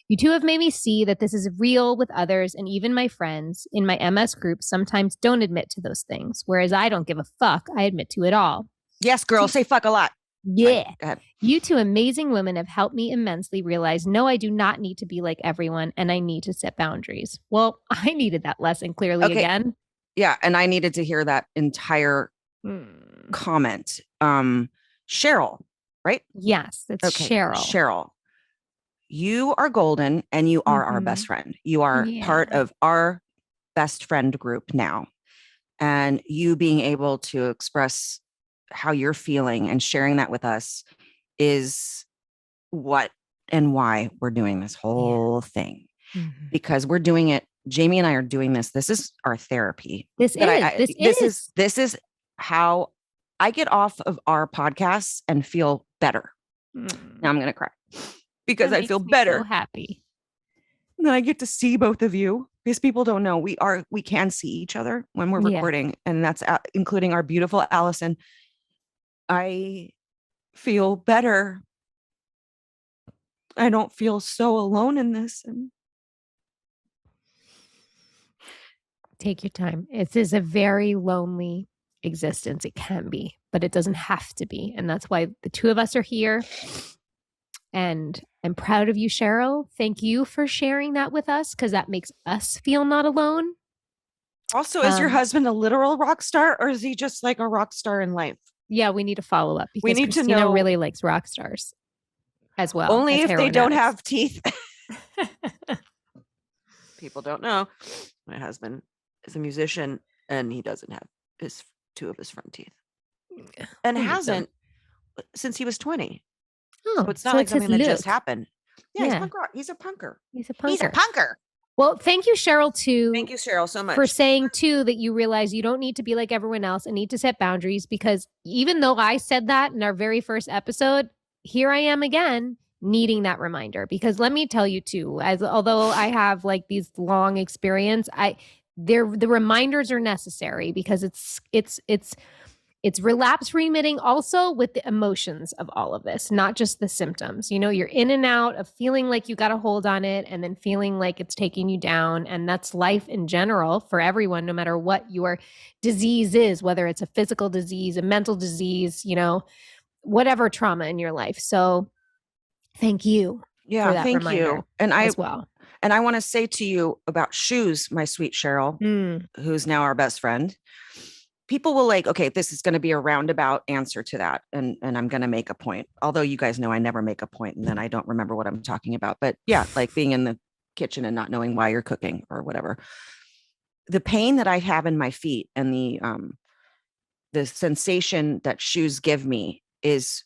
You two have made me see that this is real with others, and even my friends in my MS group sometimes don't admit to those things, whereas I don't give a fuck. I admit to it all. Yes, girl, say fuck a lot. Yeah. Right, you two amazing women have helped me immensely realize, no, I do not need to be like everyone, and I need to set boundaries. Well, I needed that lesson clearly again. Yeah, and I needed to hear that entire comment. Cheryl, right? Yes, it's Cheryl. Cheryl, you are golden, and you are our best friend. You are part of our best friend group now. And you being able to express how you're feeling and sharing that with us is what and why we're doing this whole thing. Because we're doing it. Jamie and I are doing this. This is our therapy. This is how I get off of our podcasts and feel better. Now I'm going to cry because I feel better. So happy. And then I get to see both of you because people don't know we can see each other when we're recording, and that's including our beautiful Allison. I feel better. I don't feel so alone in this. And take your time. It is a very lonely existence. It can be, but it doesn't have to be. And that's why the two of us are here. And I'm proud of you, Cheryl. Thank you for sharing that with us, because that makes us feel not alone. Also, is your husband a literal rock star, or is he just like a rock star in life? Yeah, we need to follow up, because we need Christina to know really likes rock stars as well. Only if they don't have teeth. People don't know. My husband is a musician, and he doesn't have two of his front teeth, and hasn't since he was 20. Oh, so it's not like something that just happened. Yeah, he's punk rock. He's a punker. He's a punker. He's a punker. Well, thank you, Cheryl, too. Thank you, Cheryl, so much. For saying, too, that you realize you don't need to be like everyone else and need to set boundaries, because even though I said that in our very first episode, here I am again needing that reminder. Because let me tell you, too, although I have like these long experience, the reminders are necessary, because it's relapse remitting also with the emotions of all of this, not just the symptoms. You know, you're in and out of feeling like you got a hold on it and then feeling like it's taking you down. And that's life in general for everyone, no matter what your disease is, whether it's a physical disease, a mental disease, you know, whatever trauma in your life. So thank you. Yeah, for that thank reminder you. And as well. And I want to say to you about shoes, my sweet Cheryl, who's now our best friend. People will like, okay, this is going to be a roundabout answer to that. And I'm going to make a point. Although you guys know I never make a point and then I don't remember what I'm talking about. But yeah, like being in the kitchen and not knowing why you're cooking or whatever. The pain that I have in my feet and the sensation that shoes give me is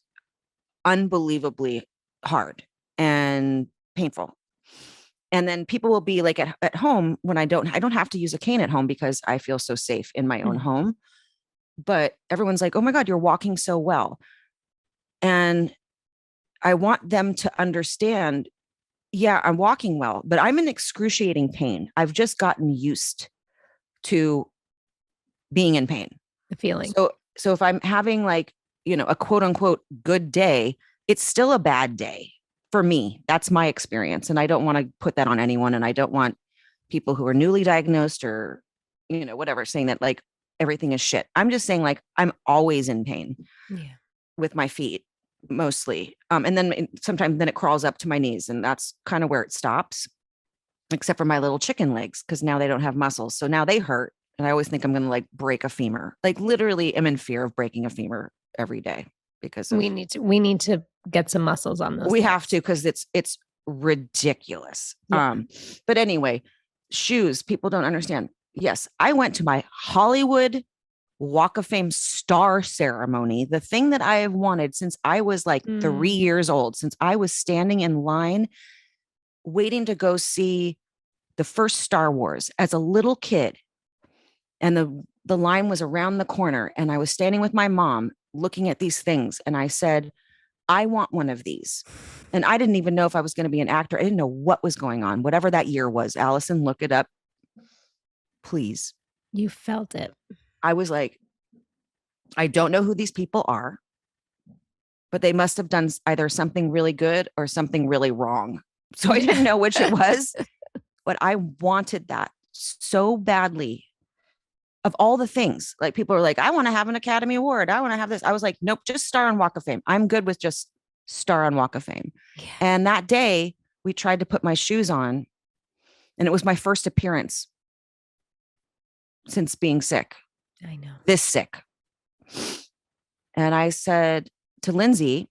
unbelievably hard and painful. And then people will be like at home when I don't have to use a cane at home because I feel so safe in my own home. But everyone's like, oh my God, you're walking so well. And I want them to understand, yeah, I'm walking well, but I'm in excruciating pain. I've just gotten used to being in pain. The feeling. So if I'm having like, you know, a quote unquote good day, it's still a bad day. For me, that's my experience. And I don't want to put that on anyone. And I don't want people who are newly diagnosed or, you know, whatever, saying that like everything is shit. I'm just saying like, I'm always in pain with my feet mostly. And then sometimes then it crawls up to my knees and that's kind of where it stops, except for my little chicken legs. Cause now they don't have muscles. So now they hurt. And I always think I'm going to like break a femur, like literally am in fear of breaking a femur every day because we need to get some muscles on those. We have to, because it's ridiculous. Yeah. But anyway, shoes, people don't understand. Yes, I went to my Hollywood Walk of Fame star ceremony, the thing that I have wanted since I was like 3 years old, since I was standing in line waiting to go see the first Star Wars as a little kid. And the line was around the corner and I was standing with my mom looking at these things. And I said, I want one of these. And I didn't even know if I was going to be an actor. I didn't know what was going on, whatever that year was. Allison, look it up, please. You felt it. I was like, I don't know who these people are, but they must have done either something really good or something really wrong. So I didn't know which it was, but I wanted that so badly. Of all the things, like people are like, I want to have an Academy Award. I want to have this. I was like, nope, just star on Walk of Fame. I'm good with just star on Walk of Fame. Yeah. And that day we tried to put my shoes on and it was my first appearance since being sick. I know. This sick. And I said to Lindsay,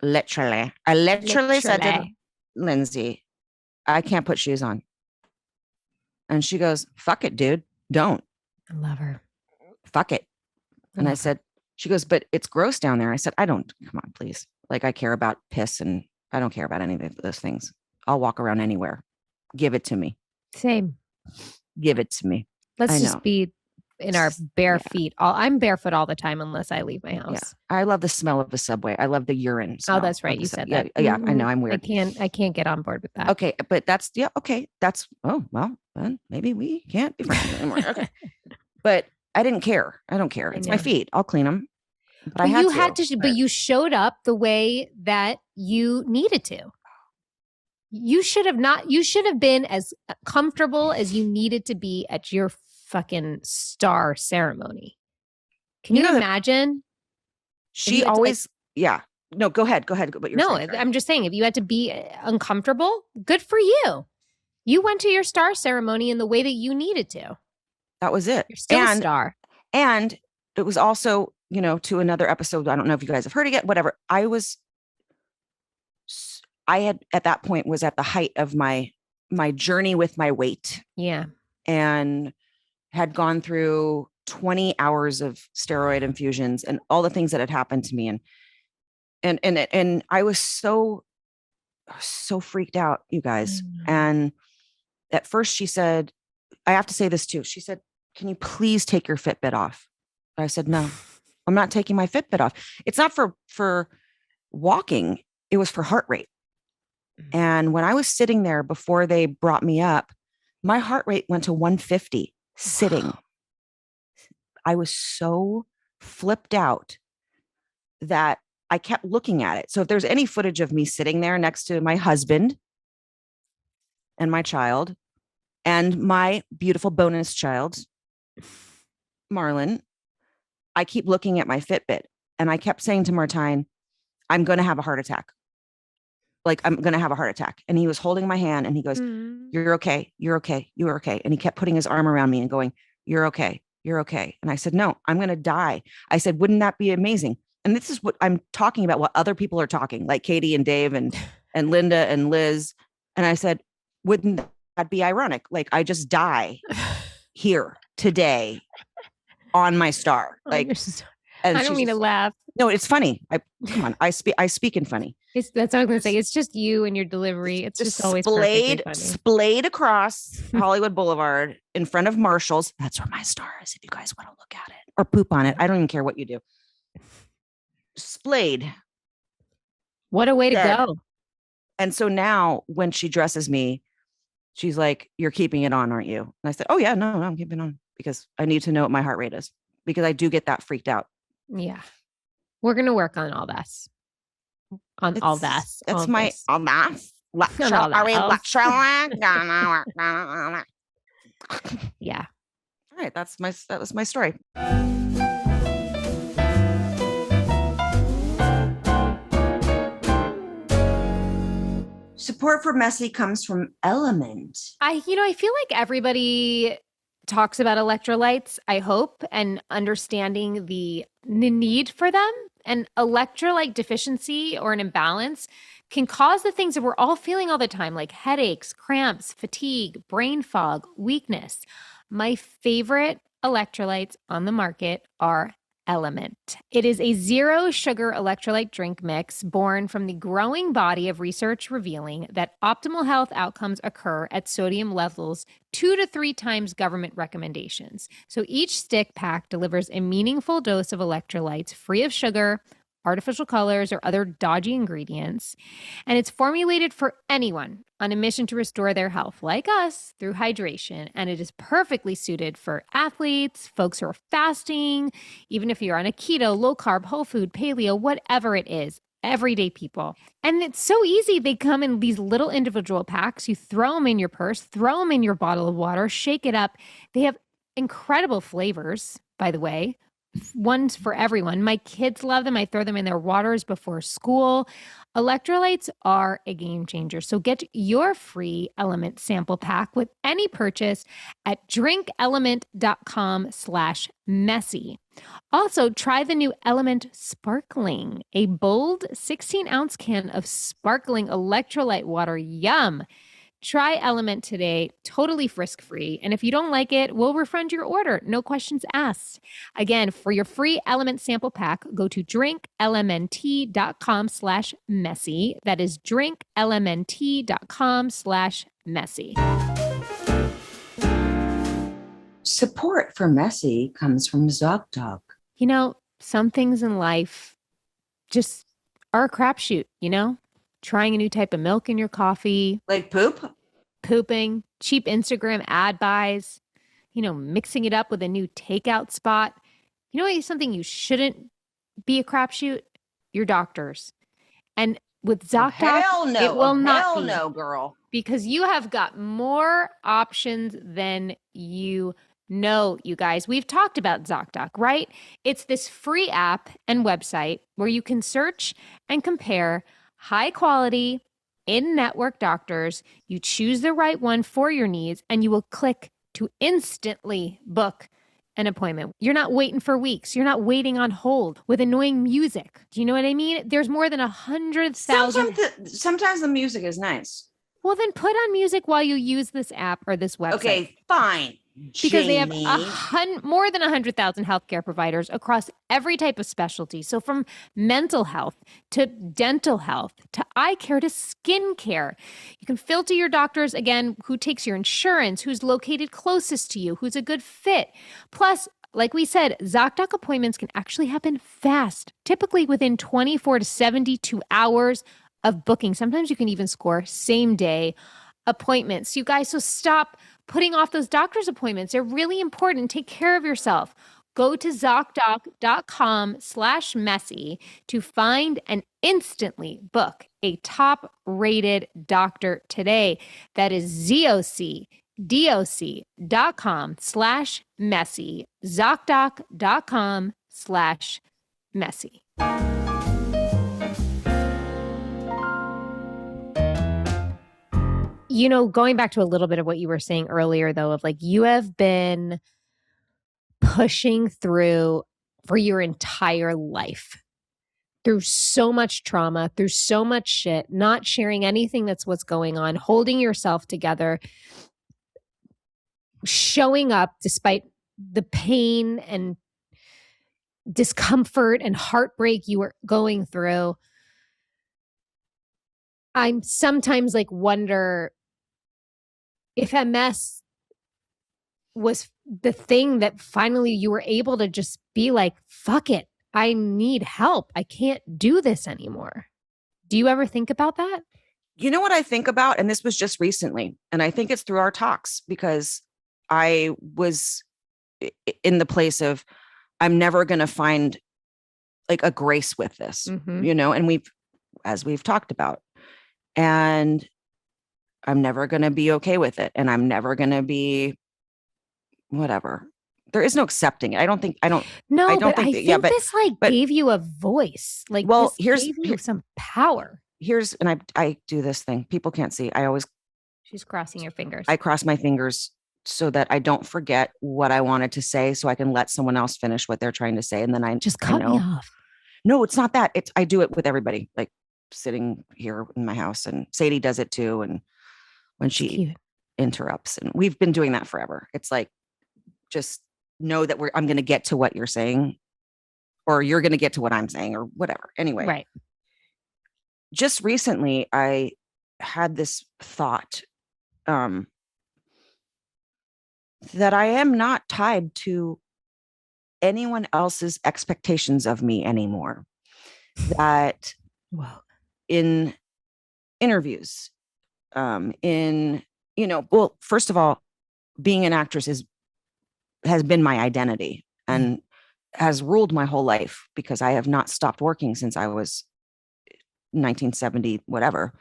I literally said to Lindsay, I can't put shoes on. And she goes, fuck it, dude. Don't. I love her. Fuck it. And I said, she goes, but it's gross down there. I said, come on, please. Like I care about piss and I don't care about any of those things. I'll walk around anywhere. Give it to me. Same. Give it to me. Let's just be in our bare feet. I'm barefoot all the time unless I leave my house. Yeah. I love the smell of the subway. I love the urine smell. Oh, that's right. You said that. Yeah, I know. I'm weird. I can't get on board with that. Okay. But oh, well, then maybe we can't be friends anymore. Okay. But I didn't care. I don't care. It's my feet. I'll clean them. But you showed up the way that you needed to. You should have been as comfortable as you needed to be at your fucking star ceremony. Can you imagine? She always, yeah. No, go ahead. What you're saying. I'm just saying, if you had to be uncomfortable, good for you. You went to your star ceremony in the way that you needed to. That was it. You're still a star. And it was also, to another episode. I don't know if you guys have heard it yet, whatever. I had at that point was at the height of my journey with my weight. Yeah. And had gone through 20 hours of steroid infusions and all the things that had happened to me. And I was so freaked out, you guys. And at first she said, I have to say this too. She said, can you please take your Fitbit off? I said, no, I'm not taking my Fitbit off. It's not for walking. It was for heart rate. And when I was sitting there before they brought me up, my heart rate went to 150 sitting. Wow. I was so flipped out that I kept looking at it. So if there's any footage of me sitting there next to my husband and my child and my beautiful bonus child, Marlon, I keep looking at my Fitbit and I kept saying to Martine, I'm going to have a heart attack. Like, I'm going to have a heart attack. And he was holding my hand and he goes, you're okay. You're okay. You're okay. And he kept putting his arm around me and going, you're okay. You're okay. And I said, no, I'm going to die. I said, wouldn't that be amazing? And this is what I'm talking about, what other people are talking, like Katie and Dave and Linda and Liz. And I said, wouldn't that be ironic? Like, I just die here today on my star. Like, and I don't mean to laugh. No, it's funny. Come on. I speak in funny. That's what I was going to say. It's just you and your delivery. It's just always splayed across Hollywood Boulevard in front of Marshall's. That's where my star is. If you guys want to look at it or poop on it, I don't even care what you do. Splayed. What a way to go. And so now when she dresses me, she's like, you're keeping it on, aren't you? And I said, oh yeah, no, I'm keeping it on because I need to know what my heart rate is because I do get that freaked out. Yeah. We're going to work on all this. All this. That's my all that. Yeah. All right. That was my story. Support for Messy comes from LMNT. I feel like everybody talks about electrolytes, I hope, and understanding the need for them. And electrolyte deficiency or an imbalance can cause the things that we're all feeling all the time, like headaches, cramps, fatigue, brain fog, weakness. My favorite electrolytes on the market are LMNT. It is a zero sugar electrolyte drink mix born from the growing body of research revealing that optimal health outcomes occur at sodium levels 2 to 3 times government recommendations. So each stick pack delivers a meaningful dose of electrolytes free of sugar, artificial colors, or other dodgy ingredients. And it's formulated for anyone on a mission to restore their health, like us, through hydration. And it is perfectly suited for athletes, folks who are fasting, even if you're on a keto, low carb, whole food, paleo, whatever it is, everyday people. And it's so easy. They come in these little individual packs. You throw them in your purse, throw them in your bottle of water, shake it up. They have incredible flavors, by the way. Ones for everyone. My kids love them. I throw them in their waters before school. Electrolytes are a game changer. So get your free LMNT sample pack with any purchase at drinklmnt.com/messy. Also, try the new LMNT Sparkling, a bold 16-ounce can of sparkling electrolyte water. Yum. Try LMNT today, totally risk-free. And if you don't like it, we'll refund your order. No questions asked. Again, for your free LMNT sample pack, go to drinklmnt.com/messy. That is drinklmnt.com/messy. Support for Messy comes from Zoc Doc. Some things in life just are a crapshoot, Trying a new type of milk in your coffee. Like pooping, cheap Instagram ad buys, mixing it up with a new takeout spot. Something you shouldn't be a crapshoot? Your doctors. And with Zoc Doc, it will not be. No, girl. Because you have got more options than you No, you guys, we've talked about Zoc Doc, right? It's this free app and website where you can search and compare high quality in-network doctors. You choose the right one for your needs, and you will click to instantly book an appointment. You're not waiting for weeks. You're not waiting on hold with annoying music. Do you know what I mean? There's more than 100,000. Sometimes the music is nice. Well, then put on music while you use this app or this website. Okay, fine. Because they have Jamie. more than 100,000 healthcare providers across every type of specialty. So from mental health to dental health to eye care to skin care. You can filter your doctors, again, who takes your insurance, who's located closest to you, who's a good fit. Plus, like we said, Zoc Doc appointments can actually happen fast, typically within 24 to 72 hours of booking. Sometimes you can even score same day appointments. You guys, so stop putting off those doctor's appointments. They're really important. Take care of yourself. Go to ZocDoc.com/messy to find and instantly book a top-rated doctor today. That is ZocDoc.com/messy. ZocDoc.com/messy. You know, going back to a little bit of what you were saying earlier, though, of like you have been pushing through for your entire life, through so much trauma, through so much shit, not sharing anything that's what's going on, holding yourself together, showing up despite the pain and discomfort and heartbreak you were going through. I'm sometimes like wonder if MS was the thing that finally you were able to just be like, fuck it, I need help. I can't do this anymore. Do you ever think about that? You know what I think about? And this was just recently, and I think it's through our talks, because I was in the place of, I'm never going to find like a grace with this, you know, and as we've talked about, and I'm never going to be okay with it. And I'm never going to be whatever. There is no accepting it. I don't think this gave you a voice. Like, well, gave you some power. And I do this thing. People can't see. She's crossing your fingers. I cross my fingers so that I don't forget what I wanted to say, so I can let someone else finish what they're trying to say. And then I just cut me off. No, it's not that. I do it with everybody, like sitting here in my house, and Sadie does it too. And when she interrupts, and we've been doing that forever. It's like, just know that I'm going to get to what you're saying, or you're going to get to what I'm saying, or whatever. Anyway. Right. Just recently, I had this thought, that I am not tied to anyone else's expectations of me anymore. That in interviews, well, first of all, being an actress has been my identity and has ruled my whole life, because I have not stopped working since I was 1970, whatever.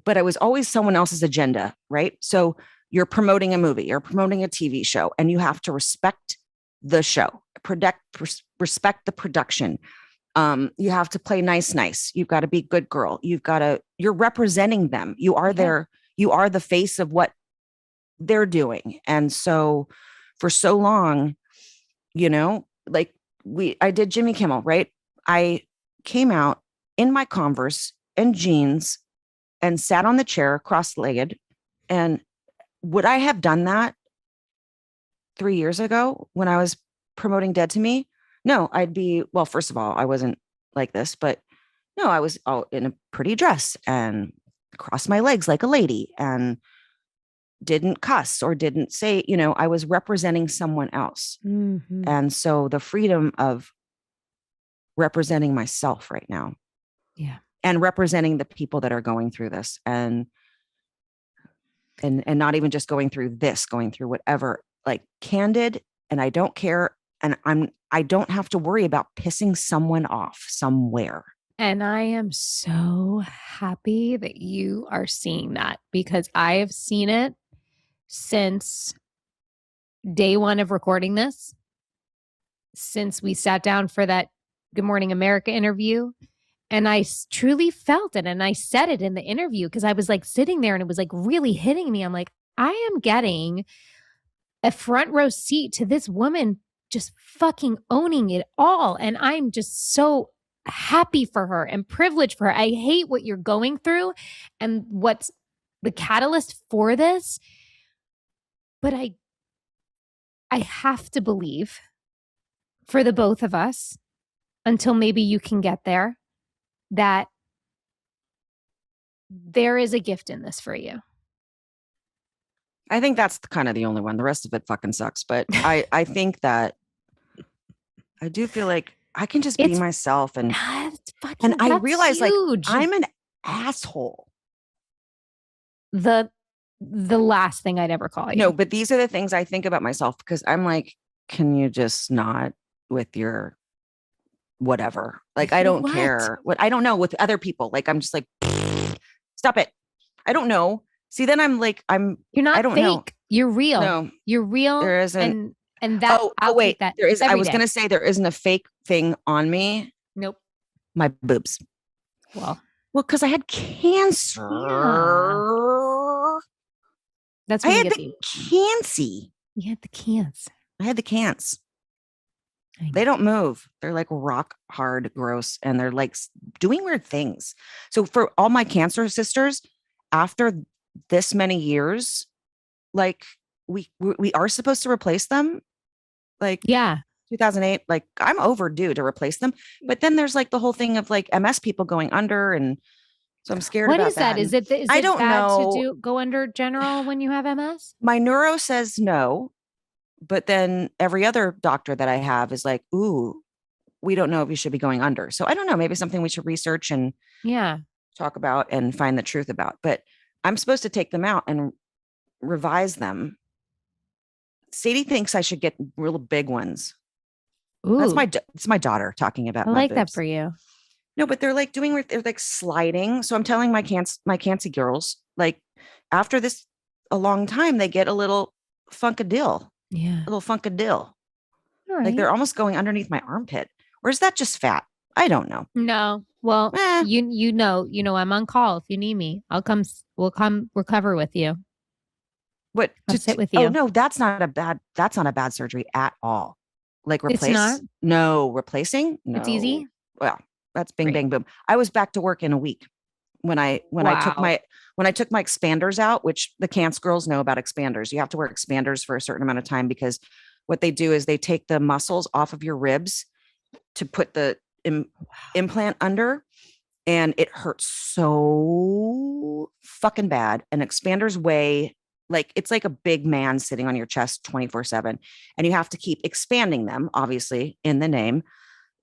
But I was always someone else's agenda, right? So you're promoting a movie, you're promoting a TV show, and you have to respect the show, respect the production. You have to play nice. You've got to be good girl. You're representing them. You are you are the face of what they're doing. And so for so long, like I did Jimmy Kimmel, right? I came out in my Converse and jeans and sat on the chair cross-legged. And would I have done that 3 years ago when I was promoting Dead to Me? No, well, first of all, I wasn't like this, but no, I was all in a pretty dress and crossed my legs like a lady and didn't cuss or didn't say, I was representing someone else. Mm-hmm. And so the freedom of representing myself right now. Yeah. And representing the people that are going through this, and not even just going through whatever, like candid, and I don't care. And I don't have to worry about pissing someone off somewhere. And I am so happy that you are seeing that, because I have seen it since day one of recording this, since we sat down for that Good Morning America interview. And I truly felt it. And I said it in the interview because I was like sitting there and it was like really hitting me. I'm like, I am getting a front row seat to this woman just fucking owning it all. And I'm just so happy for her and privileged for her. I hate what you're going through and what's the catalyst for this. But I have to believe for the both of us, until maybe you can get there, that there is a gift in this for you. I think that's kind of the only one. The rest of it fucking sucks. But I think that I do feel like I can just be myself. And I realize huge. Like I'm an asshole. The last thing I'd ever call you. No, but these are the things I think about myself because I'm like, can you just not with your whatever? Like, I don't care what, I don't know with other people. Like, I'm just like, stop it. I don't know. See, then I'm like, you're not I don't fake. know. You're real. No, you're real. There isn't. And that, oh wait, that there is. I was day. going to say there isn't a fake thing on me. Nope. My boobs. Well, because I had cancer. Yeah. That's when I you had get the cancer. You had the cancer. I had the cans. They don't move. They're like rock hard, gross, and they're like doing weird things. So for all my cancer sisters, after this many years, like we are supposed to replace them. Like 2008, like I'm overdue to replace them. But then there's like the whole thing of like MS people going under, and so I'm scared. What about is that? Is it I don't bad know. to go under general when you have MS? My neuro says no. But then every other doctor that I have is like, ooh, we don't know if you should be going under. So I don't know, maybe something we should research and talk about and find the truth about. But I'm supposed to take them out and revise them. Sadie thinks I should get real big ones. Ooh. It's my daughter talking about. I like that for you. No, but they're like they're like sliding. So I'm telling my cancy girls, like after this a long time, they get a little funkadil. Yeah. A little funkadil. Right. Like they're almost going underneath my armpit. Or is that just fat? I don't know. No. Well, you know, I'm on call if you need me. We'll come recover with you. What? Just sit with you. Oh no, that's not a bad surgery at all. Like replace? It's not? No, replacing? No. It's easy? Well, that's bing, bang, boom. I was back to work in a week. When I took my expanders out, which the cancer girls know about expanders, you have to wear expanders for a certain amount of time because what they do is they take the muscles off of your ribs to put the implant under, and it hurts so fucking bad. And expanders weigh like it's like a big man sitting on your chest 24/7, and you have to keep expanding them. Obviously, in the name.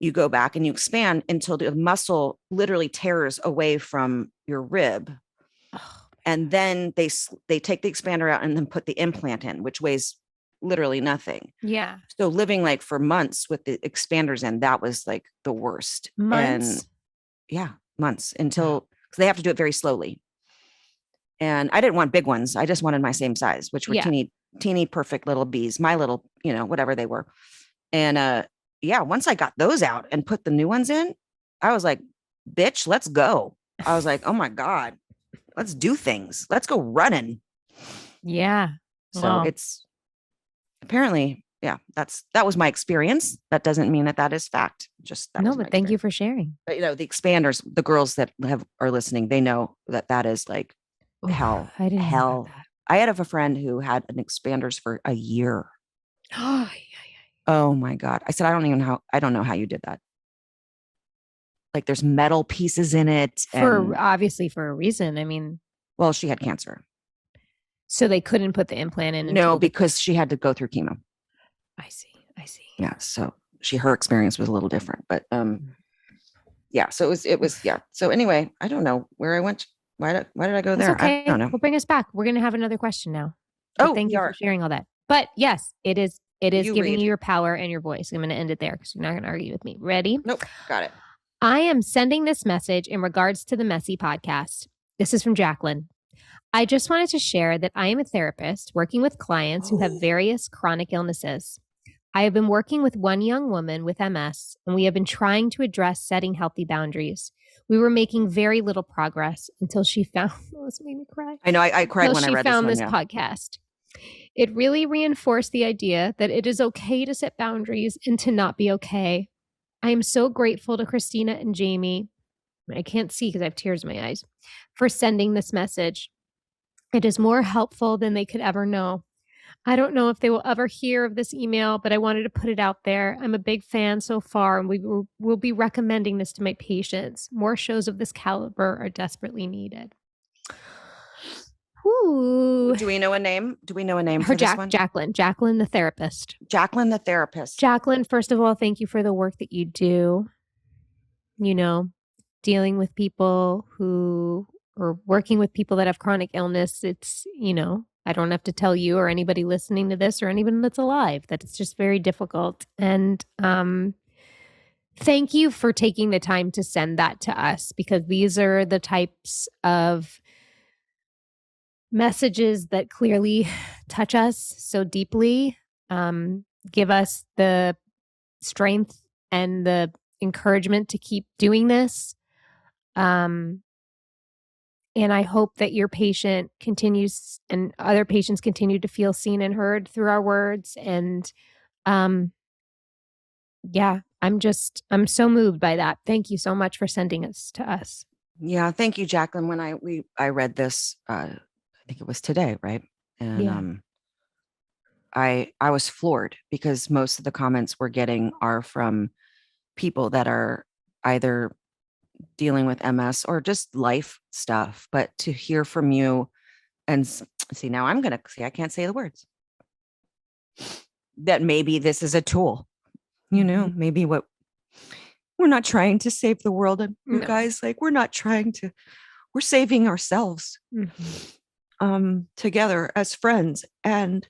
You go back and you expand until the muscle literally tears away from your rib. And then they take the expander out and then put the implant in, which weighs literally nothing. Yeah. So living like for months with the expanders in, that was like the worst. Months? And months until, because they have to do it very slowly. And I didn't want big ones. I just wanted my same size, which were teeny, perfect little bees, my little, whatever they were. And, once I got those out and put the new ones in, I was like, bitch, let's go. I was like, oh my God, let's do things. Let's go running. Yeah. So it's apparently, that was my experience. That doesn't mean that is fact. Just that. No, but thank you for sharing. But the expanders, the girls that are listening, they know that is like hell. I didn't know about that. I had a friend who had an expanders for a year. Oh my God. I said, I don't know how you did that. Like there's metal pieces in it. Obviously for a reason. I mean, well, she had cancer. So they couldn't put the implant in. No, because she had to go through chemo. I see. Yeah. So her experience was a little different, but, so it was. So anyway, I don't know where I went. Why did I go there? Okay. I don't know. We'll bring us back. We're going to have another question now. Thank you for sharing all that. But yes, it is giving you your power and your voice. I'm going to end it there because you're not going to argue with me. Ready? Nope. Got it. I am sending this message in regards to the Messy podcast. This is from Jacqueline. I just wanted to share that I am a therapist working with clients who have various chronic illnesses. I have been working with one young woman with MS, and we have been trying to address setting healthy boundaries. We were making very little progress until she found, this made me cry. I know, I cried when I read this one. This podcast. It really reinforced the idea that it is okay to set boundaries and to not be okay. I am so grateful to Christina and Jamie. I can't see because I have tears in my eyes, for sending this message. It is more helpful than they could ever know. I don't know if they will ever hear of this email, but I wanted to put it out there. I'm a big fan so far, and we'll be recommending this to my patients. More shows of this caliber are desperately needed. Ooh. Do we know a name? For this one? Jacqueline, the therapist. Jacqueline, the therapist. Jacqueline, first of all, thank you for the work that you do. You know, dealing with people who or working with people that have chronic illness. It's, I don't have to tell you or anybody listening to this or anyone that's alive that it's just very difficult. And thank you for taking the time to send that to us, because these are the types of messages that clearly touch us so deeply, give us the strength and the encouragement to keep doing this. And I hope that your patient continues and other patients continue to feel seen and heard through our words. And I'm so moved by that. Thank you so much for sending this to us. Yeah. Thank you, Jacqueline. When I read this, I think it was today, right? And I was floored because most of the comments we're getting are from people that are either dealing with MS or just life stuff. But to hear from you and see, now I can't say the words, that maybe this is a tool, maybe we're not trying to save the world. And you guys, we're saving ourselves together as friends. And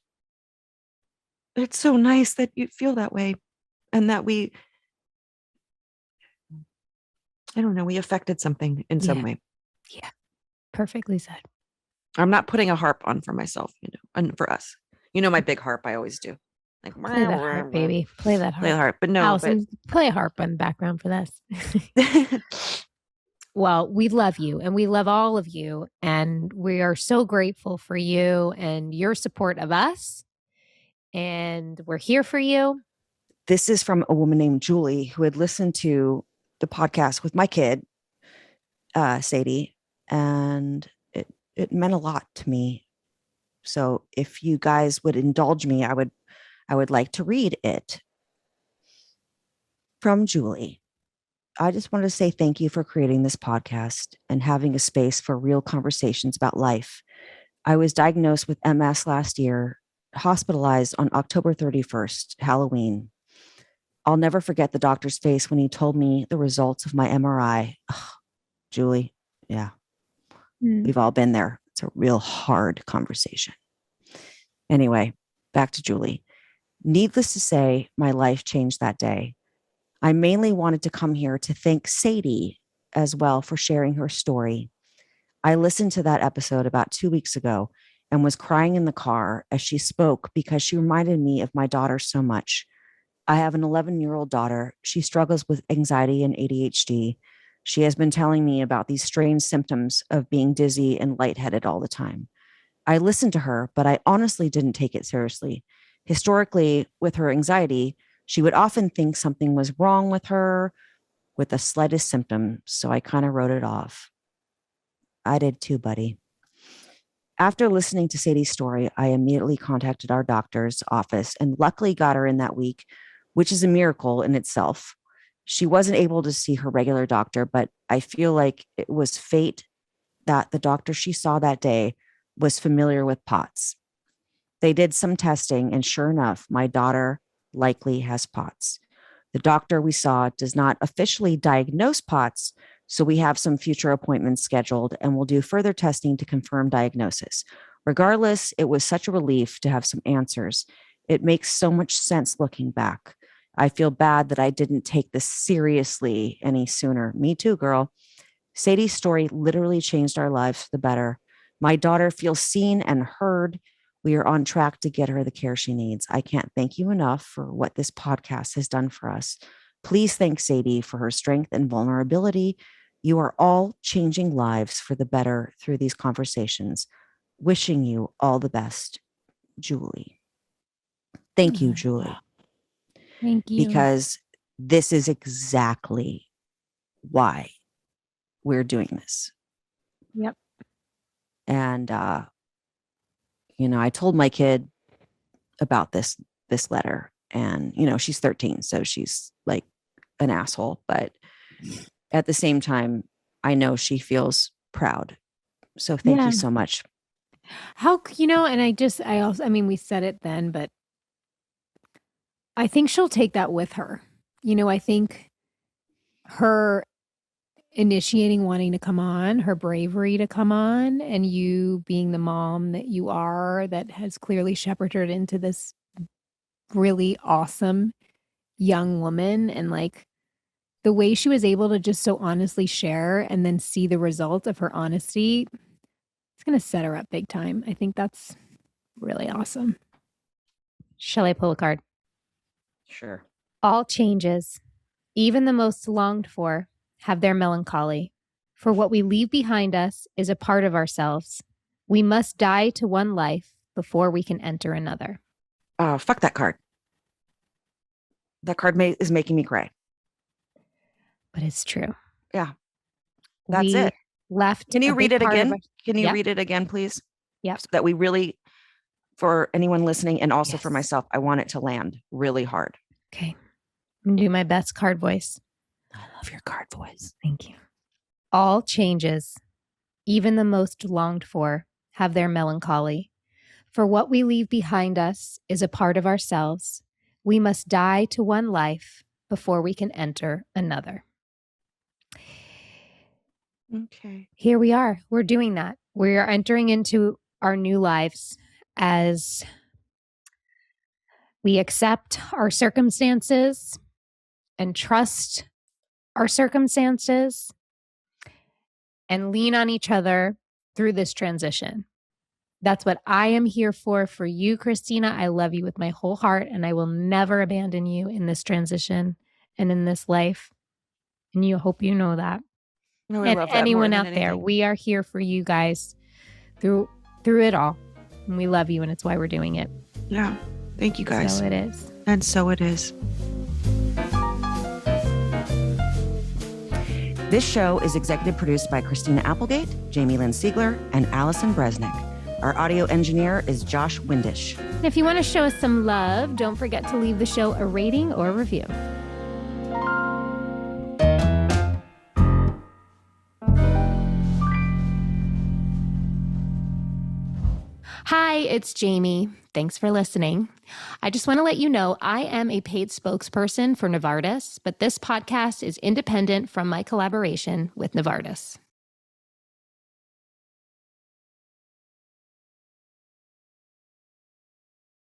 it's so nice that you feel that way and that we affected something in some way. Yeah. Perfectly said. I'm not putting a harp on for myself, and for us, my big harp, I always do. Like, play that harp, baby. Play that harp. Play the harp. But no, Allison, play a harp in the background for this. Well, we love you and we love all of you. And we are so grateful for you and your support of us. And we're here for you. This is from a woman named Julie who had listened to the podcast with my kid, Sadie, and it meant a lot to me. So if you guys would indulge me, I would like to read it. From Julie. I just wanted to say thank you for creating this podcast and having a space for real conversations about life. I was diagnosed with MS last year, hospitalized on October 31st, Halloween. I'll never forget the doctor's face when he told me the results of my MRI. Ugh, Julie, yeah, we've all been there. It's a real hard conversation. Anyway, back to Julie. Needless to say, my life changed that day. I mainly wanted to come here to thank Sadie as well for sharing her story. I listened to that episode about 2 weeks ago and was crying in the car as she spoke because she reminded me of my daughter so much. I have an 11-year-old daughter. She struggles with anxiety and ADHD. She has been telling me about these strange symptoms of being dizzy and lightheaded all the time. I listened to her, but I honestly didn't take it seriously. Historically, with her anxiety, she would often think something was wrong with her with the slightest symptom, so I kind of wrote it off. I did too, buddy. After listening to Sadie's story, I immediately contacted our doctor's office and luckily got her in that week, which is a miracle in itself. She wasn't able to see her regular doctor, but I feel like it was fate that the doctor she saw that day was familiar with POTS. They did some testing, and sure enough, my daughter likely has POTS. The doctor we saw does not officially diagnose POTS, so we have some future appointments scheduled and we'll do further testing to confirm diagnosis. Regardless, it was such a relief to have some answers. It makes so much sense looking back. I feel bad that I didn't take this seriously any sooner. Me too, girl. Sadie's story literally changed our lives for the better. My daughter feels seen and heard. We are on track to get her the care she needs. I can't thank you enough for what this podcast has done for us. Please thank Sadie for her strength and vulnerability. You are all changing lives for the better through these conversations. Wishing you all the best, Julie. Thank you, Julie. Thank you. Because this is exactly why we're doing this. Yep. And, I told my kid about this letter, and, she's 13, so she's like an asshole, but at the same time, I know she feels proud. So thank you so much. How, and we said it then, but I think she'll take that with her. I think her initiating wanting to come on, her bravery to come on, and you being the mom that you are, that has clearly shepherded into this really awesome young woman, and like the way she was able to just so honestly share and then see the result of her honesty, it's going to set her up big time. I think that's really awesome. Shall I pull a card? Sure. All changes, even the most longed for, have their melancholy. For what we leave behind us is a part of ourselves. We must die to one life before we can enter another. Fuck that card. That card is making me cry. But it's true. Yeah. That's it. Left. Can you read it again? Can you read it again, please? Yep. So that we really, for anyone listening and also for myself, I want it to land really hard. Okay. I'm going to do my best card voice. I love your card voice. Thank you. All changes, even the most longed for, have their melancholy. For what we leave behind us is a part of ourselves. We must die to one life before we can enter another. Okay. Here we are. We're doing that. We are entering into our new lives as we accept our circumstances and trust our circumstances and lean on each other through this transition. That's what I am here for you, Christina. I love you with my whole heart, and I will never abandon you in this transition and in this life. And you hope you know that. No, I and love that anyone more out than there, anything. we are here for you guys through it all. And we love you, and it's why we're doing it. Yeah. Thank you guys. So it is. And so it is. This show is executive produced by Christina Applegate, Jamie-Lynn Sigler, and Allison Bresnick. Our audio engineer is Josh Windish. And if you want to show us some love, don't forget to leave the show a rating or a review. Hi, it's Jamie. Thanks for listening. I just want to let you know I am a paid spokesperson for Novartis, but this podcast is independent from my collaboration with Novartis.